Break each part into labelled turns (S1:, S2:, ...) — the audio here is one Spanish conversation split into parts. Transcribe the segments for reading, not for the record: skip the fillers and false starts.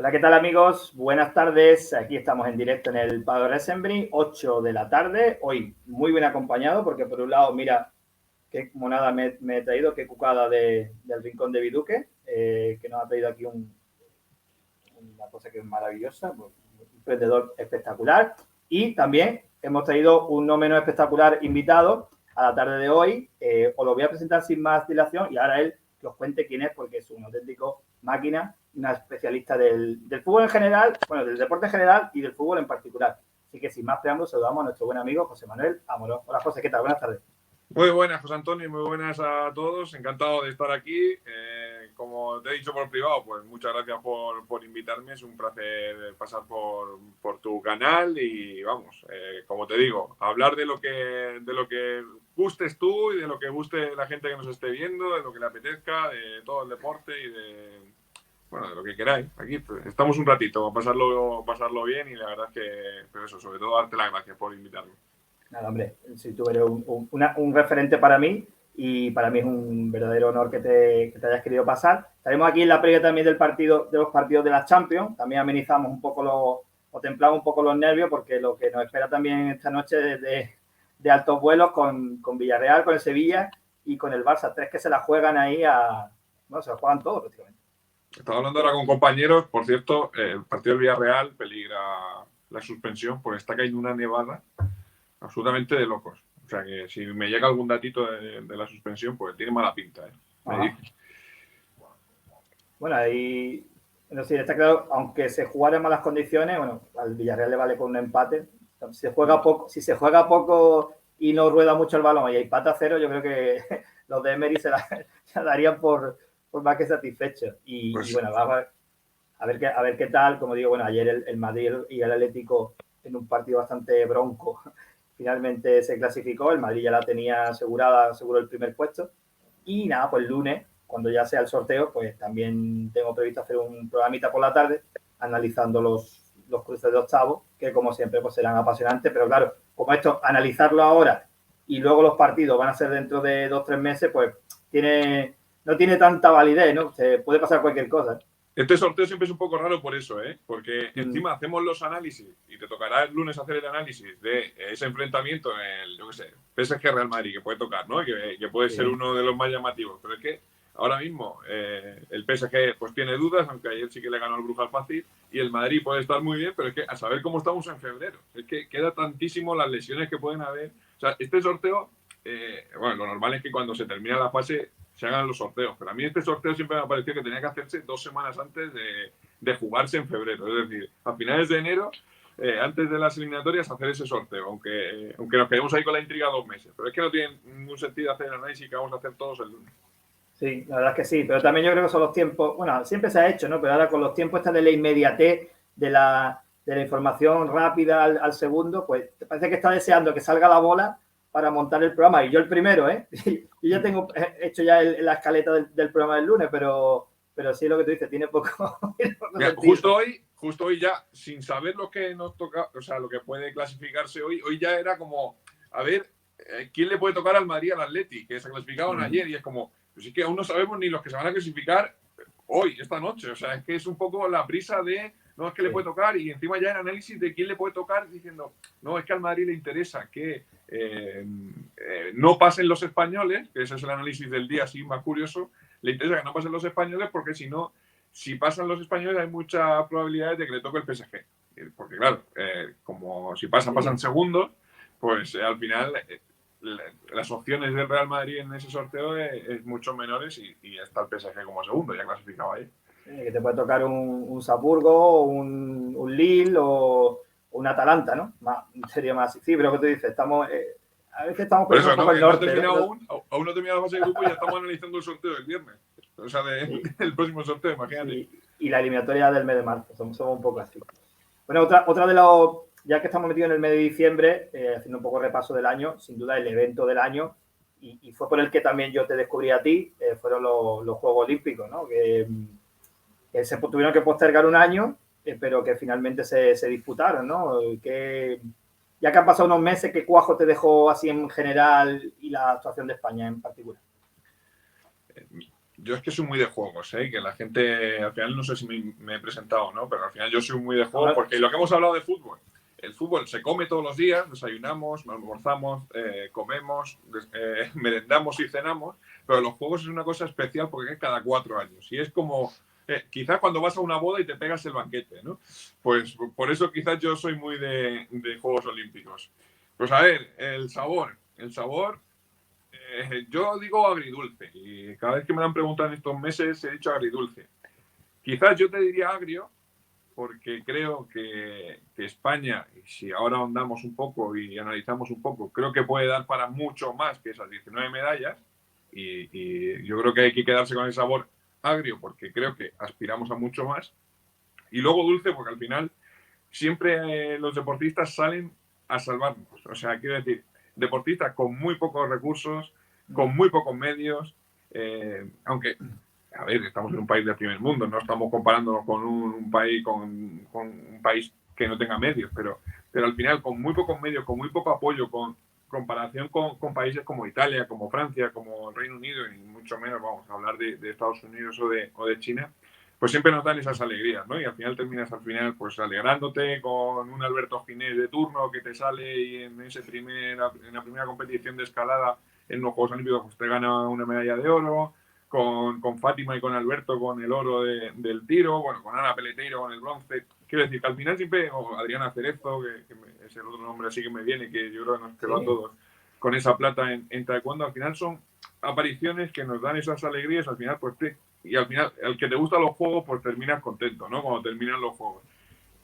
S1: Hola, ¿qué tal amigos? Buenas tardes. Aquí estamos en directo en el Paddock Assembly, 8 de la tarde. Hoy muy bien acompañado porque por un lado, mira qué monada me he traído, qué cucada del Rincón de Viduque, que nos ha traído aquí una cosa que es maravillosa, un emprendedor espectacular. Y también hemos traído un no menos espectacular invitado a la tarde de hoy. Os lo voy a presentar sin más dilación y ahora él que os cuente quién es porque es un auténtico máquina, una especialista del fútbol en general, bueno, del deporte en general y del fútbol en particular. Así que sin más preámbulos, saludamos a nuestro buen amigo José Manuel Amorós. Hola José, ¿qué tal? Buenas tardes.
S2: Muy buenas, José Antonio, muy buenas a todos. Encantado de estar aquí. Como te he dicho por privado, pues muchas gracias por invitarme. Es un placer pasar por tu canal y vamos, como te digo, hablar de lo que gustes tú y de lo que guste la gente que nos esté viendo, de lo que le apetezca, de todo el deporte y de lo que queráis. Aquí pues, estamos un ratito a pasarlo bien y la verdad es que, pero eso, sobre todo darte las gracias por invitarme.
S1: Nada, hombre, si tú eres un referente para mí y para mí es un verdadero honor que te hayas querido pasar. Estaremos aquí en la previa también de los partidos de la Champions. También amenizamos un poco o templamos un poco los nervios porque lo que nos espera también esta noche es de altos vuelos con Villarreal, con el Sevilla y con el Barça. Tres que se la juegan ahí bueno, se la juegan todos prácticamente.
S2: Estaba hablando ahora con compañeros, por cierto, el partido del Villarreal peligra la suspensión porque está cayendo una nevada absolutamente de locos. O sea que si me llega algún datito de la suspensión, pues tiene mala pinta.
S1: Bueno, ahí no sé, está claro, aunque se jugara en malas condiciones, bueno, al Villarreal le vale con un empate. Si se juega poco y no rueda mucho el balón y hay empate a cero, yo creo que los de Emery se la darían por más que satisfechos. Y bueno, vamos a ver qué tal. Como digo, bueno, ayer el Madrid y el Atlético en un partido bastante bronco finalmente se clasificó. El Madrid ya la tenía aseguró el primer puesto. Y nada, pues el lunes, cuando ya sea el sorteo, pues también tengo previsto hacer un programita por la tarde analizando los cruces de octavos, que como siempre pues serán apasionantes, pero claro, como esto, analizarlo ahora y luego los partidos van a ser dentro de 2 o 3 meses, pues no tiene tanta validez, ¿no? Se puede pasar cualquier cosa.
S2: Este sorteo siempre es un poco raro por eso, porque encima hacemos los análisis y te tocará el lunes hacer el análisis de ese enfrentamiento en el, yo qué sé, PSG Real Madrid, que puede tocar, ¿no? Que puede ser uno de los más llamativos. Pero es que ahora mismo el PSG pues tiene dudas, aunque ayer sí que le ganó al Brujas fácil, y el Madrid puede estar muy bien, pero es que a saber cómo estamos en febrero. Es que queda tantísimo las lesiones que pueden haber. O sea, este sorteo, bueno, lo normal es que cuando se termina la fase se hagan los sorteos, pero a mí este sorteo siempre me ha parecido que tenía que hacerse 2 semanas antes de jugarse en febrero, es decir, a finales de enero, antes de las eliminatorias, hacer ese sorteo, aunque nos quedemos ahí con la intriga 2 meses, pero es que no tiene ningún sentido hacer el análisis que vamos a hacer todos el lunes.
S1: Sí, la verdad es que sí, pero también yo creo que son los tiempos, bueno, siempre se ha hecho, ¿no? Pero ahora con los tiempos de la inmediatez, de la información rápida al segundo, pues te parece que está deseando que salga la bola para montar el programa. Y yo el primero, ¿eh? Yo ya tengo hecho ya la escaleta del programa del lunes, pero sí lo que tú dices, tiene poco
S2: Mira, justo hoy ya, sin saber lo que nos toca, o sea, lo que puede clasificarse hoy ya era como, a ver, ¿quién le puede tocar al Madrid al Atleti? Que se clasificaban ayer y es como, pues es que aún no sabemos ni los que se van a clasificar hoy, esta noche. O sea, es que es un poco la prisa de, no, es que le puede tocar y encima ya el análisis de quién le puede tocar diciendo, no, es que al Madrid le interesa que no pasen los españoles, que ese es el análisis del día así más curioso, le interesa que no pasen los españoles porque si no, si pasan los españoles hay muchas probabilidades de que le toque el PSG. Porque claro, como si pasan segundos, pues al final las opciones del Real Madrid en ese sorteo es mucho menores y está el PSG como segundo, ya clasificado ahí.
S1: Que te puede tocar un Salzburgo, un Lille o un Atalanta, ¿no? Sería más. Sí, pero lo que tú dices, a veces estamos
S2: por eso,
S1: un poco el norte.
S2: Aún no terminado la fase de grupo y ya estamos analizando el sorteo del viernes. O sea, el próximo sorteo, imagínate.
S1: Sí, y la eliminatoria del mes de marzo, somos un poco así. Bueno, otra de los, ya que estamos metidos en el mes de diciembre, haciendo un poco repaso del año, sin duda el evento del año, y fue por el que también yo te descubrí a ti, fueron los Juegos Olímpicos, ¿no? Que se tuvieron que postergar un año, pero que finalmente se disputaron, ¿no? Ya que han pasado unos meses, ¿qué cuajo te dejó así en general y la actuación de España en particular?
S2: yo es que soy muy de juegos, ¿eh? Que la gente, al final no sé si me he presentado, ¿no? Pero al final yo soy muy de juegos porque lo que hemos hablado de fútbol, el fútbol se come todos los días, desayunamos, almorzamos, comemos, merendamos y cenamos, pero los juegos es una cosa especial porque es cada 4 años y es como, quizás cuando vas a una boda y te pegas el banquete, ¿no? Pues por eso quizás yo soy muy de Juegos Olímpicos. Pues a ver, el sabor, yo digo agridulce y cada vez que me lo han preguntado en estos meses he dicho agridulce. Quizás yo te diría agrio porque creo que España, y si ahora ahondamos un poco y analizamos un poco, creo que puede dar para mucho más que esas 19 medallas y yo creo que hay que quedarse con el sabor agrio porque creo que aspiramos a mucho más. Y luego dulce porque al final siempre los deportistas salen a salvarnos. O sea, quiero decir, deportistas con muy pocos recursos, con muy pocos medios, aunque, a ver, estamos en un país del primer mundo, no estamos comparándonos con un país con un país que no tenga medios, pero al final con muy pocos medios, con muy poco apoyo, con comparación con países como Italia, como Francia, como el Reino Unido, y mucho menos vamos a hablar de Estados Unidos o de China, pues siempre nos dan esas alegrías, ¿no? Y al final terminas pues alegrándote con un Alberto Ginés de turno que te sale y en la primera competición de escalada en los Juegos Olímpicos pues te gana una medalla de oro, con Fátima y con Alberto con el oro del tiro, bueno, con Ana Peleteiro con el bronce. Quiero decir que al final siempre, o Adriana Cerezo, que es el otro nombre así que me viene, que yo creo que nos quedó a todos con esa plata en taekwondo, al final son apariciones que nos dan esas alegrías, al final pues y al final, el que te gustan los juegos, pues terminas contento, ¿no? Cuando terminan los juegos.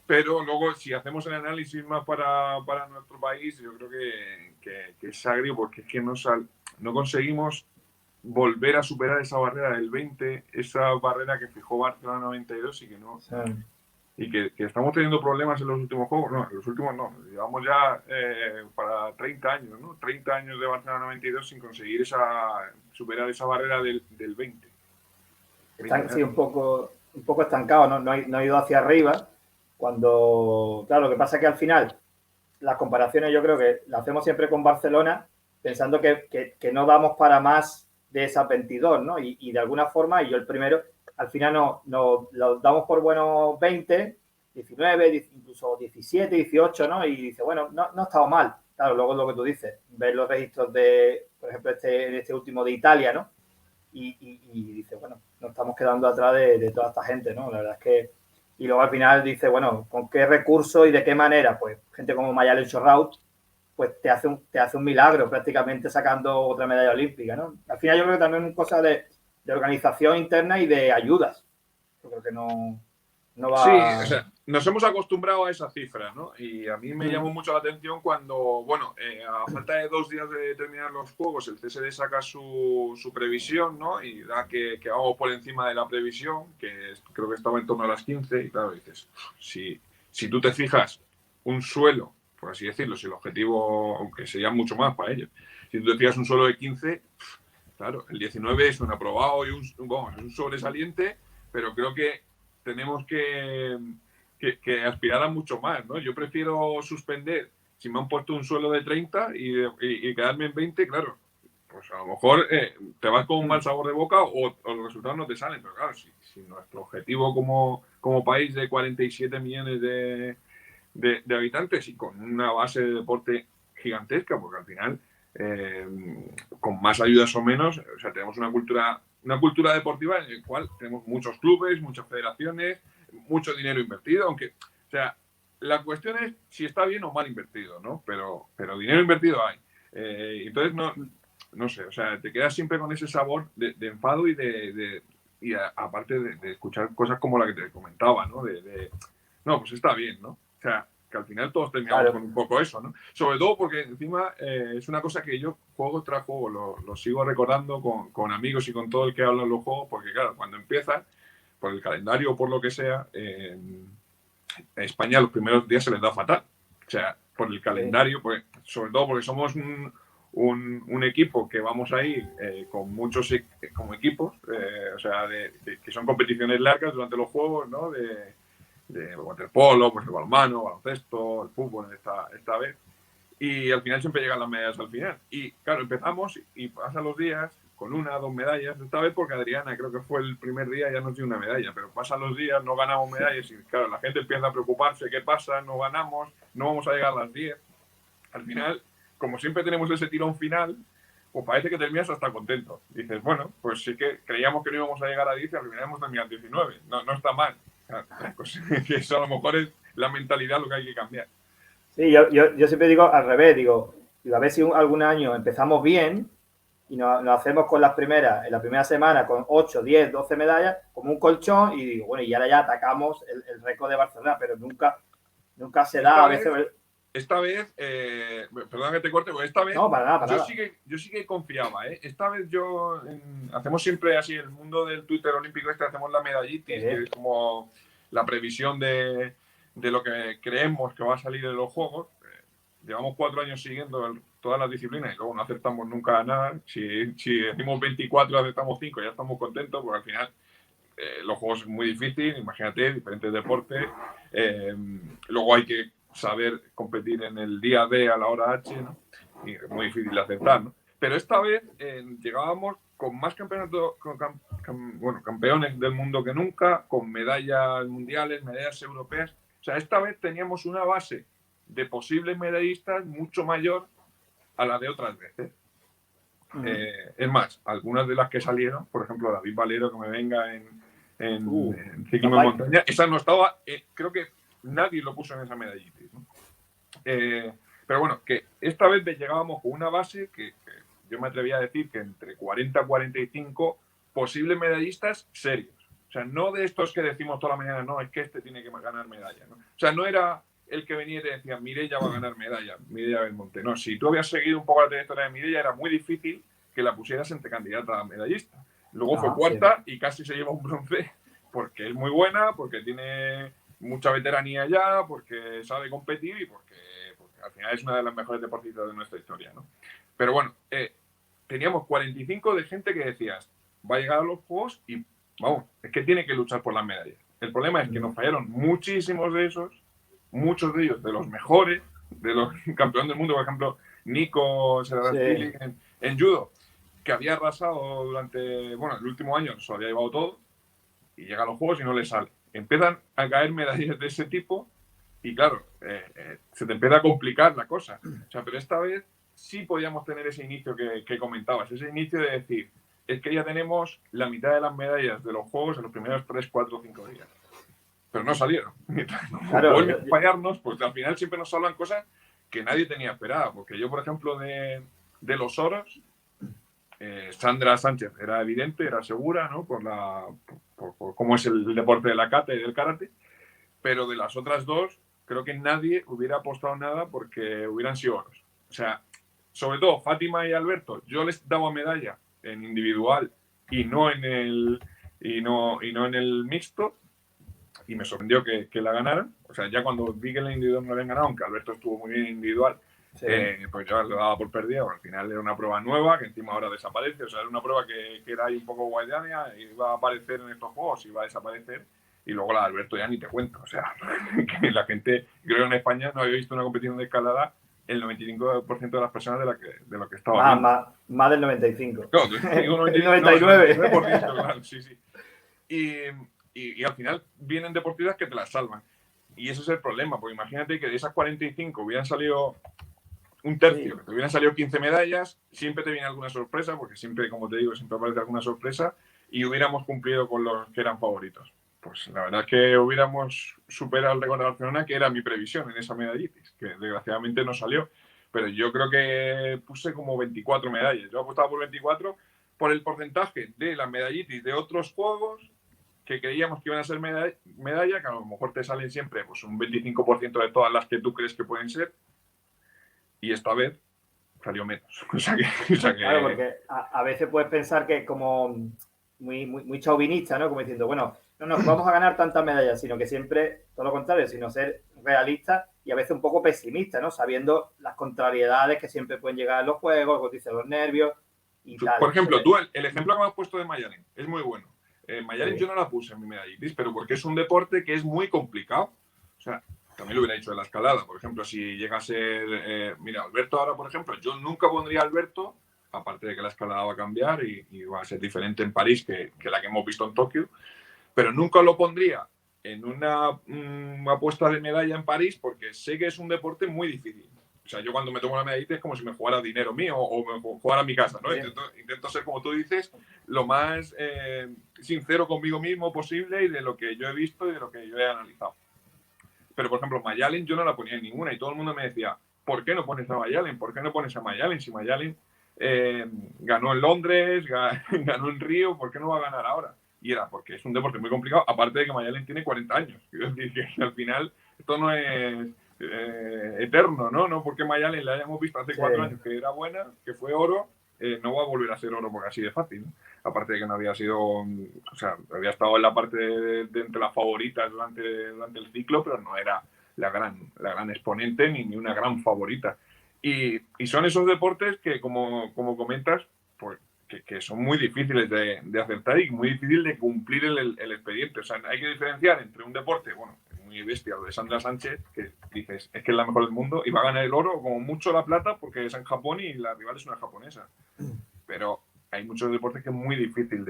S2: Pero luego, si hacemos el análisis más para nuestro país, yo creo que es agrio porque es que no conseguimos volver a superar esa barrera del 20, esa barrera que fijó Barcelona 92 y que no... Sí. Y que estamos teniendo problemas en los últimos juegos. No, en los últimos no. Llevamos ya para 30 años, ¿no? 30 años de Barcelona 92 sin conseguir superar esa barrera del 20.
S1: Están, sí, un poco estancado, ¿no? No ha ido hacia arriba. Cuando, claro, lo que pasa es que al final las comparaciones yo creo que las hacemos siempre con Barcelona pensando que no damos para más de esas 22, ¿no? Y de alguna forma, y yo el primero, al final nos lo damos por buenos 20, 19, incluso 17, 18, ¿no? Y dice, bueno, no ha estado mal. Claro, luego es lo que tú dices, ver los registros de, por ejemplo, este último de Italia, ¿no? Y dice, bueno, nos estamos quedando atrás de toda esta gente, ¿no? La verdad es que... Y luego al final dice, bueno, ¿con qué recursos y de qué manera? Pues gente como Mayalen Chorraut, pues te hace un milagro prácticamente sacando otra medalla olímpica, ¿no? Al final yo creo que también es una cosa de organización interna y de ayudas. Yo creo que no va...
S2: Sí, o sea, nos hemos acostumbrado a esa cifra, ¿no? Y a mí me llamó mucho la atención cuando, bueno, a falta de 2 días de terminar los Juegos, el CSD saca su previsión, ¿no? Y da que vamos por encima de la previsión, que creo que estaba en torno a las 15, y claro, dices, si tú te fijas un suelo, por así decirlo, si el objetivo, aunque sería mucho más para ellos, si tú te fijas un suelo de 15, claro, el 19 es un aprobado y es un sobresaliente, pero creo que tenemos que aspirar a mucho más, ¿no? Yo prefiero suspender si me han puesto un suelo de 30 y quedarme en 20, claro, pues a lo mejor te vas con un mal sabor de boca o los resultados no te salen, pero claro, si nuestro objetivo como país de 47 millones de habitantes y con una base de deporte gigantesca, porque al final, con más ayudas o menos, o sea, tenemos una cultura deportiva en la cual tenemos muchos clubes, muchas federaciones, mucho dinero invertido, aunque, o sea, la cuestión es si está bien o mal invertido, ¿no? Pero dinero invertido hay. Entonces, no sé, o sea, te quedas siempre con ese sabor de enfado y aparte de escuchar cosas como la que te comentaba, ¿no? No, pues está bien, ¿no? O sea, que al final todos terminamos con un poco eso, ¿no? Sobre todo porque encima es una cosa que yo juego tras juego lo sigo recordando con amigos y con todo el que habla en los juegos, porque claro, cuando empiezan, por el calendario o por lo que sea, en España los primeros días se les da fatal. O sea, por el calendario, pues, sobre todo porque somos un equipo que vamos ahí con muchos como equipos, o sea, que son competiciones largas durante los juegos, ¿no? De waterpolo, pues el balonmano, baloncesto, el fútbol esta vez. Y al final siempre llegan las medallas al final. Y claro, empezamos y pasan los días con 1 o 2 medallas. Esta vez porque Adriana, creo que fue el primer día, ya nos dio una medalla, pero pasan los días, no ganamos medallas y claro, la gente empieza a preocuparse, ¿qué pasa? No ganamos, no vamos a llegar a las 10. Al final, como siempre tenemos ese tirón final, pues parece que terminas hasta contento. Dices, bueno, pues sí que creíamos que no íbamos a llegar a 10 y al final hemos terminado 19. No está mal. Pues, eso a lo mejor es la mentalidad lo que hay que cambiar.
S1: Sí, yo siempre digo al revés, digo, a ver si algún año empezamos bien y nos hacemos con las primeras, en la primera semana con 8, 10, 12 medallas, como un colchón, y digo, bueno, y ahora ya atacamos el récord de Barcelona, pero nunca se da a veces.
S2: Esta vez, perdón que te corte, porque esta vez
S1: no, para nada.
S2: Yo sí que confiaba, ¿eh? Esta vez hacemos siempre así, el mundo del Twitter olímpico hacemos la medallitis, que es como la previsión de lo que creemos que va a salir de los Juegos. Llevamos 4 años siguiendo todas las disciplinas y luego no acertamos nunca nada. Si decimos 24 acertamos 5, ya estamos contentos, porque al final los Juegos es muy difícil, imagínate, diferentes deportes. Luego hay que saber competir en el día D a la hora H, ¿no? Y es muy difícil de aceptar, ¿no? Pero esta vez llegábamos con más campeonatos, campeones del mundo que nunca, con medallas mundiales, medallas europeas. O sea, esta vez teníamos una base de posibles medallistas mucho mayor a la de otras veces. Es más, algunas de las que salieron, por ejemplo, David Valero, que me venga en ciclismo de montaña, esa no estaba, creo que nadie lo puso en esa medallitis, ¿no? Pero bueno, que esta vez llegábamos con una base que yo me atrevía a decir que entre 40 y 45 posibles medallistas serios. O sea, no de estos que decimos toda la mañana, no, es que este tiene que ganar medalla, ¿no? O sea, no era el que venía y te decía, Mireia va a ganar medalla, Mireia Belmonte. No, si tú habías seguido un poco la trayectoria de Mireia, era muy difícil que la pusieras entre candidata a medallista. Luego fue cuarta y casi se lleva un bronce porque es muy buena, porque tiene mucha veteranía ya, porque sabe competir y porque al final es una de las mejores deportistas de nuestra historia, ¿no? Pero bueno, teníamos 45 de gente que decías, va a llegar a los Juegos y vamos, es que tiene que luchar por las medallas. El problema es que nos fallaron muchísimos de esos, muchos de ellos de los mejores, de los campeones del mundo, por ejemplo, Nico Serastili en judo, que había arrasado durante, el último año, se lo había llevado todo, y llega a los Juegos y no le sale. Empiezan a caer medallas de ese tipo y claro, se te empieza a complicar la cosa. O sea, pero esta vez sí podíamos tener ese inicio que comentabas, ese inicio de decir, es que ya tenemos la mitad de las medallas de los Juegos en los primeros 3, 4, 5 días. Pero no salieron. Claro, vuelven a fallarnos, pues al final siempre nos hablan cosas que nadie tenía esperada. Porque yo, por ejemplo, de los oros, Sandra Sánchez era evidente, era segura, ¿no? Por cómo es el deporte de la kata y del karate. Pero de las otras dos, creo que nadie hubiera apostado nada porque hubieran sido oros. O sea, sobre todo Fátima y Alberto, yo les daba medalla en individual y no en el mixto, y me sorprendió que la ganaran. O sea, ya cuando vi que en el individual no habían ganado, aunque Alberto estuvo muy bien en individual, pues yo lo daba por perdido. Al final era una prueba nueva que encima ahora desaparece. O sea, era una prueba que era ahí un poco guayania, iba a aparecer en estos Juegos, iba a desaparecer. Y luego la de Alberto ya ni te cuento. O sea, que la gente, creo que en España no había visto una competición de escalada el 95% de las personas de lo que estaba viendo.
S1: Más del 95.
S2: No, el
S1: 99.
S2: No, claro, sí. Y al final vienen deportistas que te las salvan. Y ese es el problema, porque imagínate que de esas 45 hubieran salido un tercio, que te hubieran salido 15 medallas, siempre te viene alguna sorpresa, porque siempre, como te digo, siempre aparece alguna sorpresa, y hubiéramos cumplido con los que eran favoritos. Pues la verdad es que hubiéramos superado el récord de Barcelona, que era mi previsión en esa medallitis, que desgraciadamente no salió. Pero yo creo que puse como 24 medallas. Yo apostaba por 24 por el porcentaje de la medallitis de otros Juegos que creíamos que iban a ser medalla, que a lo mejor te salen siempre pues, un 25% de todas las que tú crees que pueden ser. Y esta vez salió menos. O sea que...
S1: Claro, porque a veces puedes pensar que como muy chauvinista, ¿no? Como diciendo, bueno, no nos vamos a ganar tantas medallas, sino que siempre, todo lo contrario, sino ser realista y a veces un poco pesimista, ¿no? Sabiendo las contrariedades que siempre pueden llegar en los Juegos, como dicen los nervios y tal.
S2: Por ejemplo, tú, el ejemplo que me has puesto de Mayalen es muy bueno. Mayalen yo no la puse en mi medallitis, pero porque es un deporte que es muy complicado. O sea, también lo hubiera dicho de la escalada. Por ejemplo, si llega a ser... mira, Alberto ahora, por ejemplo, yo nunca pondría a Alberto aparte de que la escalada va a cambiar y va a ser diferente en París que la que hemos visto en Tokio, pero nunca lo pondría en una apuesta de medalla en París porque sé que es un deporte muy difícil. O sea, yo cuando me tomo la medallita es como si me jugara dinero mío o me jugara mi casa, ¿no?
S1: Sí.
S2: Intento ser, como tú dices, lo más sincero conmigo mismo posible y de lo que yo he visto y de lo que yo he analizado. Pero, por ejemplo, Mayalen yo no la ponía en ninguna y todo el mundo me decía, ¿por qué no pones a Mayalen? ¿Por qué no pones a Mayalen? Si Mayalen ganó en Londres, ganó en Río, ¿por qué no va a ganar ahora? Y era porque es un deporte muy complicado, aparte de que Mayalen tiene 40 años. Quiero decir que al final esto no es eterno, ¿no? No porque Mayalen la hayamos visto hace 4 años que era buena, que fue oro, no va a volver a ser oro porque así de fácil, ¿no? Aparte de que no había sido, o sea, había estado en la parte de entre las favoritas durante el ciclo, pero no era la gran exponente ni una gran favorita. Y son esos deportes que, como comentas, pues que son muy difíciles de acertar y muy difícil de cumplir el expediente. O sea, hay que diferenciar entre un deporte, bueno, muy bestia, lo de Sandra Sánchez, que dices, es que es la mejor del mundo y va a ganar el oro, como mucho la plata, porque es en Japón y la rival es una japonesa. Pero hay muchos deportes que es muy difícil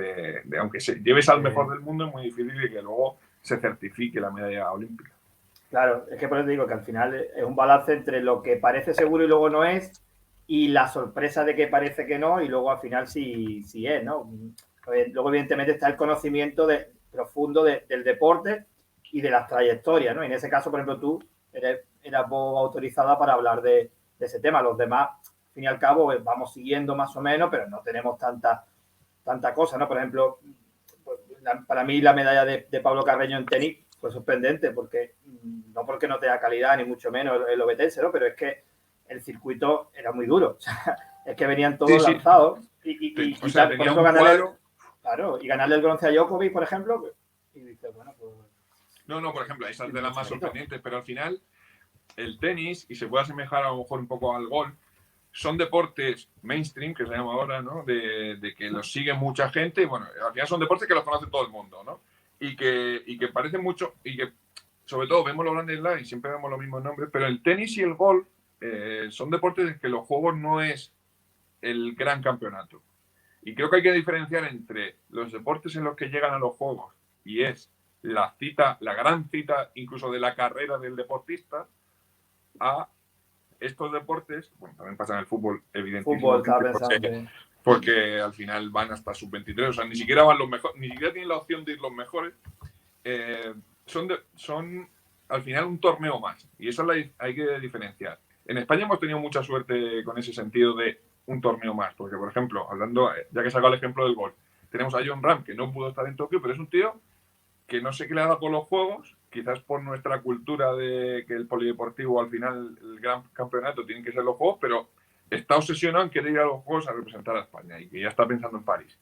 S2: aunque lleves al mejor del mundo, es muy difícil de que luego se certifique la medalla olímpica.
S1: Claro, es que por eso digo que al final es un balance entre lo que parece seguro y luego no es, y la sorpresa de que parece que no, y luego al final sí es, ¿no? Luego, evidentemente, está el conocimiento profundo del deporte y de las trayectorias, ¿no? Y en ese caso, por ejemplo, tú eras vos autorizada para hablar de ese tema. Los demás, al fin y al cabo, vamos siguiendo más o menos, pero no tenemos tanta cosa, ¿no? Por ejemplo, para mí la medalla de Pablo Carreño en tenis fue sorprendente, porque no porque no tenga calidad, ni mucho menos el obetense, ¿no? Pero es que el circuito era muy duro. O sea, es que venían todos lanzados.
S2: O sea,
S1: por ejemplo, ganarle el bronce a Djokovic, por ejemplo, y dices, bueno, pues...
S2: No, por ejemplo, esa es de las más sorprendentes, pero al final el tenis, y se puede asemejar a lo mejor un poco al golf, son deportes mainstream, que se llama ahora, ¿no? De que los sigue mucha gente, y bueno, al final son deportes que los conoce todo el mundo, ¿no? Y que parecen mucho, y que sobre todo vemos los grandes slams y siempre vemos los mismos nombres, pero el tenis y el golf son deportes en que los juegos no es el gran campeonato. Y creo que hay que diferenciar entre los deportes en los que llegan a los juegos y es la gran cita incluso de la carrera del deportista, a estos deportes, bueno, también pasa en el fútbol, evidentemente, porque al final van hasta sub-23, o sea, ni siquiera van los mejores, ni siquiera tienen la opción de ir los mejores, son al final un torneo más, y eso hay que diferenciar. En España hemos tenido mucha suerte con ese sentido de un torneo más, porque, por ejemplo, hablando, ya que he sacado el ejemplo del golf, tenemos a Jon Rahm, que no pudo estar en Tokio, pero es un tío que no sé qué le ha dado con los juegos, quizás por nuestra cultura de que el polideportivo, al final, el gran campeonato tienen que ser los juegos, pero está obsesionado en querer ir a los juegos a representar a España y que ya está pensando en París.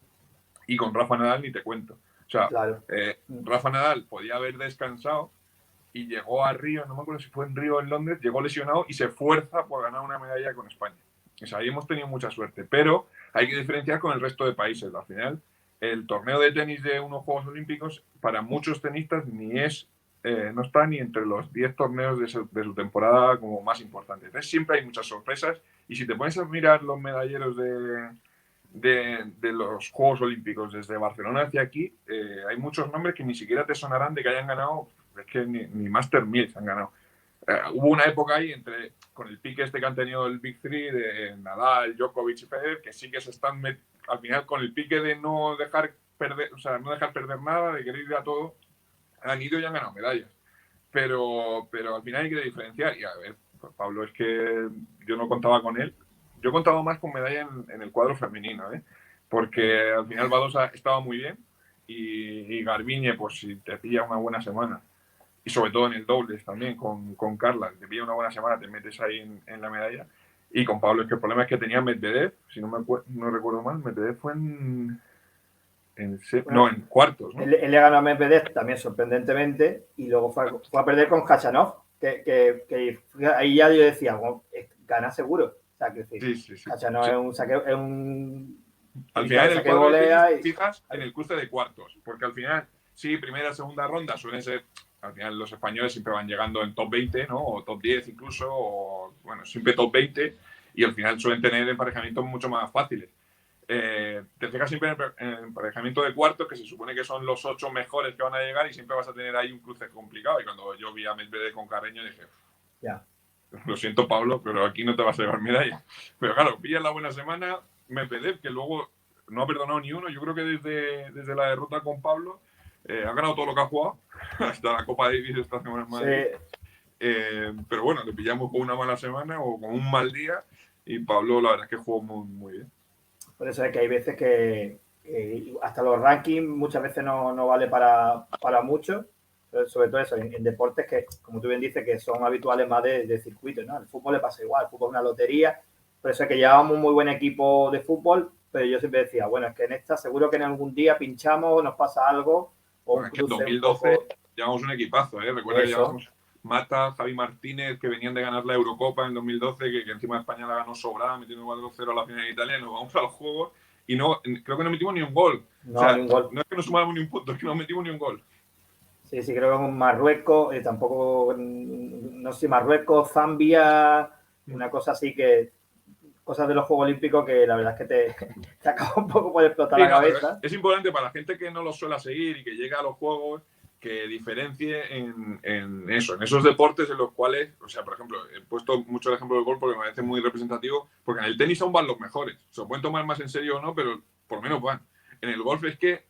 S2: Y con Rafa Nadal ni te cuento. O sea, Rafa Nadal podía haber descansado y llegó a Río, no me acuerdo si fue en Río o en Londres, llegó lesionado y se esfuerza por ganar una medalla con España. O sea, ahí hemos tenido mucha suerte, pero hay que diferenciar con el resto de países. Al final, el torneo de tenis de unos Juegos Olímpicos, para muchos tenistas, no está ni entre los 10 torneos de su temporada como más importantes. Entonces, siempre hay muchas sorpresas y si te pones a mirar los medalleros de los Juegos Olímpicos desde Barcelona hacia aquí, hay muchos nombres que ni siquiera te sonarán de que hayan ganado, es que ni Master 1000 han ganado. Hubo una época ahí con el pique que han tenido el Big Three de Nadal, Djokovic y Federer, que sí que se están al final con el pique de no dejar perder, o sea, no dejar perder nada, de querer ir a todo, han ido y han ganado medallas. Pero al final hay que diferenciar. Y a ver, pues Pablo, es que yo no contaba con él. Yo he contado más con medalla en el cuadro femenino, porque al final Badosa estaba muy bien y Garbiñe, pues si te pilla una buena semana, y sobre todo en el dobles también con Carla, te pilla una buena semana, te metes ahí en la medalla. Y con Pablo es que el problema es que tenía Medvedev, si no recuerdo mal, Medvedev fue en cuartos, ¿no?
S1: Él le ganó a Medvedev también sorprendentemente y luego fue a perder con Khachanov, que ahí ya yo decía, bueno, gana seguro. O sea, que
S2: sí.
S1: Khachanov es
S2: al final en el cuadro de tenis fijas en el cruce de cuartos, porque al final, sí, primera, segunda ronda suelen ser, al final los españoles siempre van llegando en top 20, ¿no? O top 10 incluso, o bueno, siempre top 20, y al final suelen tener emparejamientos mucho más fáciles. Te fijas siempre en el emparejamiento de cuartos, que se supone que son los 8 mejores que van a llegar, y siempre vas a tener ahí un cruce complicado. Y cuando yo vi a Medvedev con Carreño dije,
S1: Ya.
S2: Lo siento, Pablo, pero aquí no te vas a llevar medalla. Pero claro, pillas la buena semana, Medvedev, que luego no ha perdonado ni uno. Yo creo que desde la derrota con Pablo ha ganado todo lo que ha jugado, hasta la Copa Davis esta semana en Madrid. Sí. Pero bueno, le pillamos con una mala semana o con un mal día, y Pablo la verdad es que jugó muy, muy bien.
S1: Por eso es que hay veces que hasta los rankings muchas veces no vale para mucho, sobre todo eso, en deportes que, como tú bien dices, que son habituales más de circuito, ¿no? El fútbol le pasa igual, el fútbol es una lotería, por eso es que llevábamos un muy buen equipo de fútbol, pero yo siempre decía, bueno, es que en esta seguro que en algún día pinchamos, nos pasa algo, o
S2: bueno, es que en 2012 llevamos un equipazo, ¿eh? Recuerda que llevamos Mata, Javi Martínez, que venían de ganar la Eurocopa en 2012, que encima España la ganó sobrada, metiendo 4-0 a la final de Italia, y nos vamos a los juegos y no, creo que no metimos ni un gol.
S1: No, o sea, ni un gol.
S2: No es que no sumáramos ni un punto, es que no metimos ni un gol.
S1: Sí, creo que con Marruecos, tampoco, no sé, Marruecos, Zambia, una cosa así que, cosas de los Juegos Olímpicos que la verdad es que te acaba un poco por explotar la cabeza.
S2: Es importante para la gente que no los suele seguir y que llega a los Juegos, que diferencie en esos deportes en los cuales, o sea, por ejemplo, he puesto mucho el ejemplo del golf porque me parece muy representativo, porque en el tenis aún van los mejores. Se lo pueden tomar más en serio o no, pero por lo menos van. En el golf es que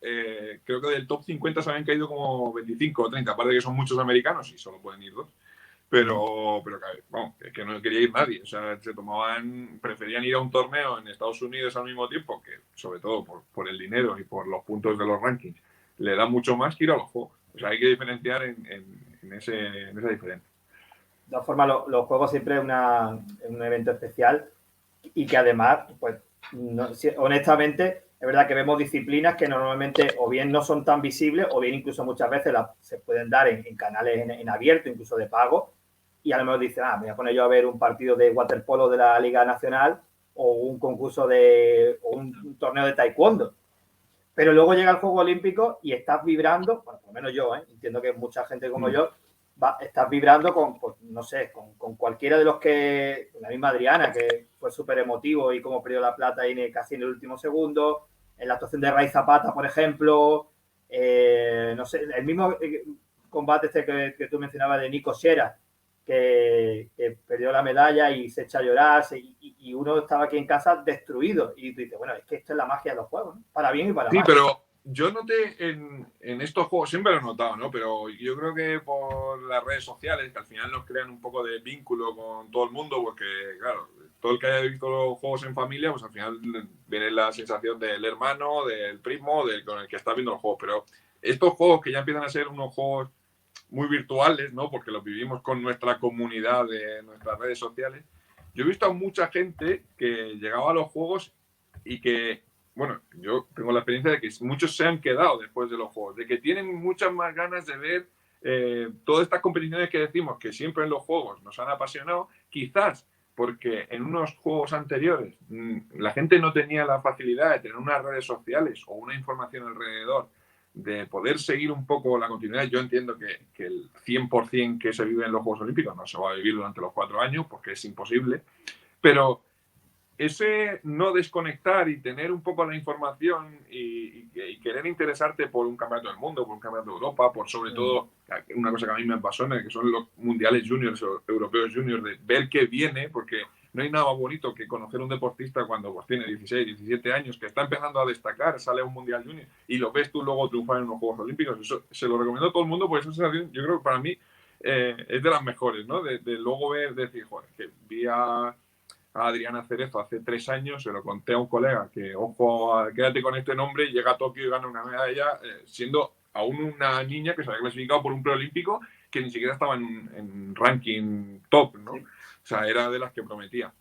S2: creo que del top 50 se habían caído como 25 o 30, aparte de que son muchos americanos y solo pueden ir 2. Pero vamos, es que no quería ir nadie. O sea, preferían ir a un torneo en Estados Unidos al mismo tiempo, que sobre todo por el dinero y por los puntos de los rankings, le da mucho más que ir a los juegos. O sea, hay que diferenciar en esa diferencia.
S1: De todas formas, los juegos siempre es un evento especial y que además, pues, honestamente, es verdad que vemos disciplinas que normalmente o bien no son tan visibles o bien incluso muchas veces se pueden dar en canales en abierto, incluso de pago, y a lo mejor dicen, me voy a poner yo a ver un partido de waterpolo de la Liga Nacional o un concurso o un torneo de taekwondo. Pero luego llega el Juego Olímpico y estás vibrando, bueno, por lo menos yo, entiendo que mucha gente como yo, estás vibrando con, pues, no sé, con cualquiera de los que, la misma Adriana, que fue súper emotivo y como perdió la plata ahí casi en el último segundo, en la actuación de Ray Zapata, por ejemplo, no sé, el mismo combate que tú mencionabas de Nico Sierra, que perdió la medalla y se echa a llorar, y uno estaba aquí en casa destruido, y tú dices, bueno, es que esto es la magia de los juegos, ¿no? Para bien y para mal.
S2: Sí, pero yo noté en estos juegos, siempre lo he notado, ¿no? Pero yo creo que por las redes sociales, que al final nos crean un poco de vínculo con todo el mundo, porque, claro, todo el que haya visto los juegos en familia, pues al final viene la sensación del hermano, del primo, con el que está viendo los juegos. Pero estos juegos que ya empiezan a ser unos juegos muy virtuales, ¿no? Porque los vivimos con nuestra comunidad de nuestras redes sociales. Yo he visto a mucha gente que llegaba a los juegos y que, bueno, yo tengo la experiencia de que muchos se han quedado después de los juegos, de que tienen muchas más ganas de ver todas estas competiciones que decimos que siempre en los juegos nos han apasionado, quizás porque en unos juegos anteriores la gente no tenía la facilidad de tener unas redes sociales o una información alrededor de poder seguir un poco la continuidad. Yo entiendo que el 100% que se vive en los Juegos Olímpicos no se va a vivir durante los 4 años porque es imposible, pero ese no desconectar y tener un poco la información y querer interesarte por un campeonato del mundo, por un campeonato de Europa, por sobre todo una cosa que a mí me apasiona, que son los mundiales juniors o europeos juniors, de ver qué viene, porque no hay nada más bonito que conocer a un deportista cuando pues, tiene 16, 17 años, que está empezando a destacar, sale a un mundial junior y lo ves tú luego triunfar en unos Juegos Olímpicos. Eso se lo recomiendo a todo el mundo, porque esa sensación, yo creo que para mí es de las mejores, ¿no? De luego ver, decir, joder, que vi a Adriana Cerezo hace 3 años, se lo conté a un colega que, ojo, quédate con este nombre, llega a Tokio y gana una medalla, siendo aún una niña que se había clasificado por un preolímpico que ni siquiera estaba en ranking top, ¿no? Sí. O sea, era de las que prometía.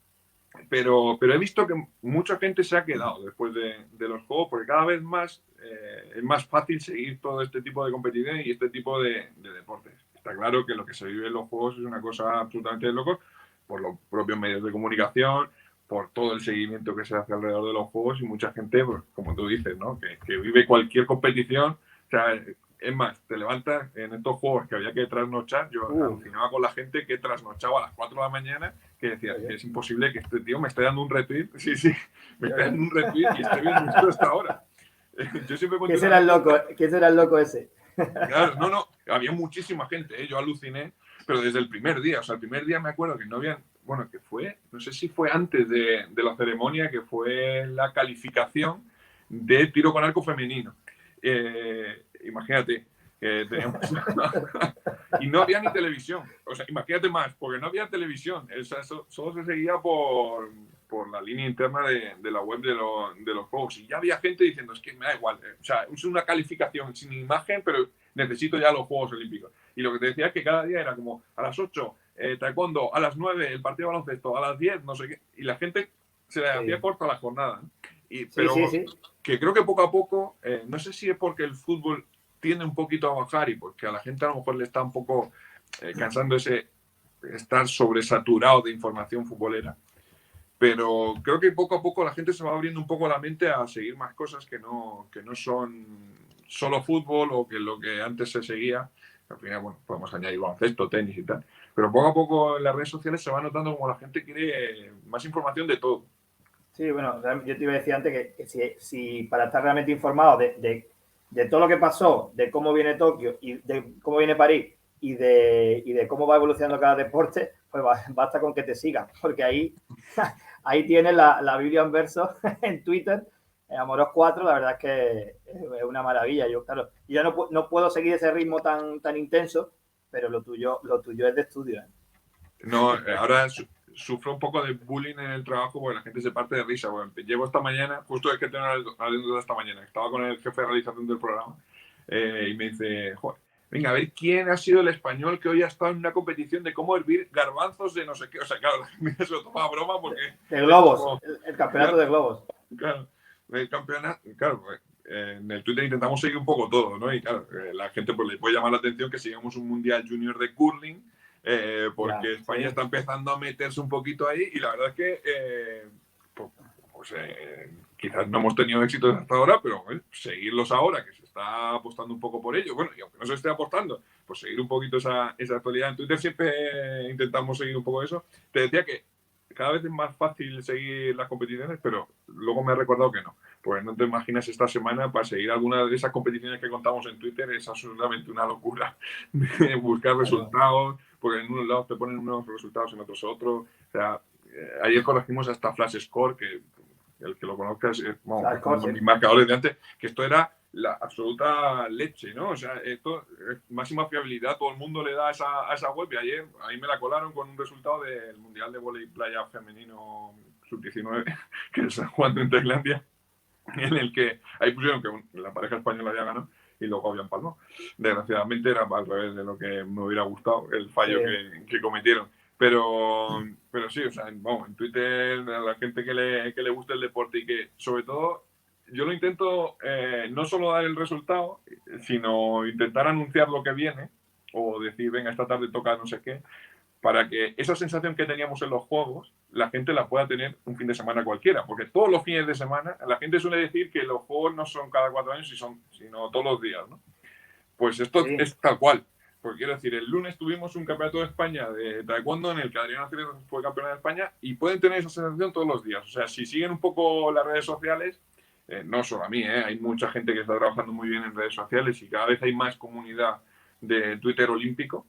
S2: Pero he visto que mucha gente se ha quedado después de los juegos, porque cada vez más es más fácil seguir todo este tipo de competiciones y este tipo de deportes. Está claro que lo que se vive en los juegos es una cosa absolutamente de locos, por los propios medios de comunicación, por todo el seguimiento que se hace alrededor de los juegos, y mucha gente, pues, como tú dices, ¿no? que vive cualquier competición. O sea, es más, te levantas en estos juegos que había que trasnochar. Yo alucinaba con la gente que trasnochaba a las 4 de la mañana, que decía, es imposible que este tío me esté dando un retweet. Sí, me está dando un retweet y esté viendo esto hasta ahora. Yo siempre
S1: ¿Quién será el loco? ¿Quién será el loco ese?
S2: Claro, no, había muchísima gente, ¿eh? Yo aluciné, pero desde el primer día, o sea, el primer día me acuerdo que no habían, bueno, que fue, no sé si fue antes de la ceremonia, que fue la calificación de tiro con arco femenino. Imagínate, que teníamos... y no había ni televisión, o sea, imagínate más, porque no había televisión, o sea, solo se seguía por la línea interna de la web de los juegos. Y ya había gente diciendo, es que me da igual. O sea, es una calificación sin imagen, pero necesito ya los Juegos Olímpicos. Y lo que te decía es que cada día era como a las 8, taekwondo, a las 9, el partido de baloncesto, a las 10, no sé qué. Y la gente se le hacía corta la jornada. Pero que creo que poco a poco, no sé si es porque el fútbol tiende un poquito a bajar y porque a la gente a lo mejor le está un poco cansando ese estar sobresaturado de información futbolera. Pero creo que poco a poco la gente se va abriendo un poco la mente a seguir más cosas que no son solo fútbol o que lo que antes se seguía. Al final, bueno, podemos añadir baloncesto, tenis y tal. Pero poco a poco en las redes sociales se va notando como la gente quiere más información de todo.
S1: Sí, bueno, yo te iba a decir antes que si para estar realmente informado de todo lo que pasó, de cómo viene Tokio y de cómo viene París y de cómo va evolucionando cada deporte, pues basta con que te sigan, porque ahí tienes la Biblia en verso en Twitter, Amoros 4, la verdad es que es una maravilla. Yo no puedo seguir ese ritmo tan intenso, pero lo tuyo es de estudio, ¿eh?
S2: No, ahora sufro un poco de bullying en el trabajo porque la gente se parte de risa. Bueno, llevo esta mañana, justo es que tengo una anécdota esta mañana, estaba con el jefe de realización del programa y me dice, joder, venga, a ver quién ha sido el español que hoy ha estado en una competición de cómo hervir garbanzos de no sé qué. O sea, claro, se lo toma a broma porque...
S1: De globos, como, el campeonato de globos.
S2: Claro, el campeonato, claro, pues, en el Twitter intentamos seguir un poco todo, ¿no? Y claro, la gente pues le puede llamar la atención que sigamos un Mundial Junior de curling, porque España está empezando a meterse un poquito ahí y la verdad es que quizás no hemos tenido éxitos hasta ahora, pero bueno, seguirlos ahora, que se está apostando un poco por ello. Bueno, y aunque no se esté apostando, pues seguir un poquito esa actualidad. En Twitter siempre intentamos seguir un poco eso. Te decía que cada vez es más fácil seguir las competiciones, pero luego me he recordado que no. Pues no te imaginas esta semana para seguir alguna de esas competiciones que contamos en Twitter, es absolutamente una locura de buscar resultados, porque en unos lados te ponen unos resultados, en otros otros. O sea, ayer corregimos hasta Flash Score, que el que lo conozcas es mis marcadores de antes, que esto era la absoluta leche, ¿no? O sea, esto es máxima fiabilidad, todo el mundo le da a esa web y ayer ahí me la colaron con un resultado del Mundial de Vóley Playa Femenino Sub-19 que se está jugando en Tailandia, en el que ahí pusieron que la pareja española había ganado y luego habían palmado. Desgraciadamente era al revés de lo que me hubiera gustado, el fallo que cometieron. Pero sí, o sea, vamos, en Twitter a la gente que le gusta el deporte y que sobre todo yo lo intento no solo dar el resultado, sino intentar anunciar lo que viene o decir, venga, esta tarde toca no sé qué, para que esa sensación que teníamos en los juegos la gente la pueda tener un fin de semana cualquiera, porque todos los fines de semana la gente suele decir que los juegos no son cada 4 años sino todos los días, ¿no? Pues esto es tal cual. Porque quiero decir, el lunes tuvimos un campeonato de España de taekwondo en el que Adriana Cires fue campeona de España y pueden tener esa sensación todos los días. O sea, si siguen un poco las redes sociales, no solo a mí, hay mucha gente que está trabajando muy bien en redes sociales y cada vez hay más comunidad de Twitter olímpico.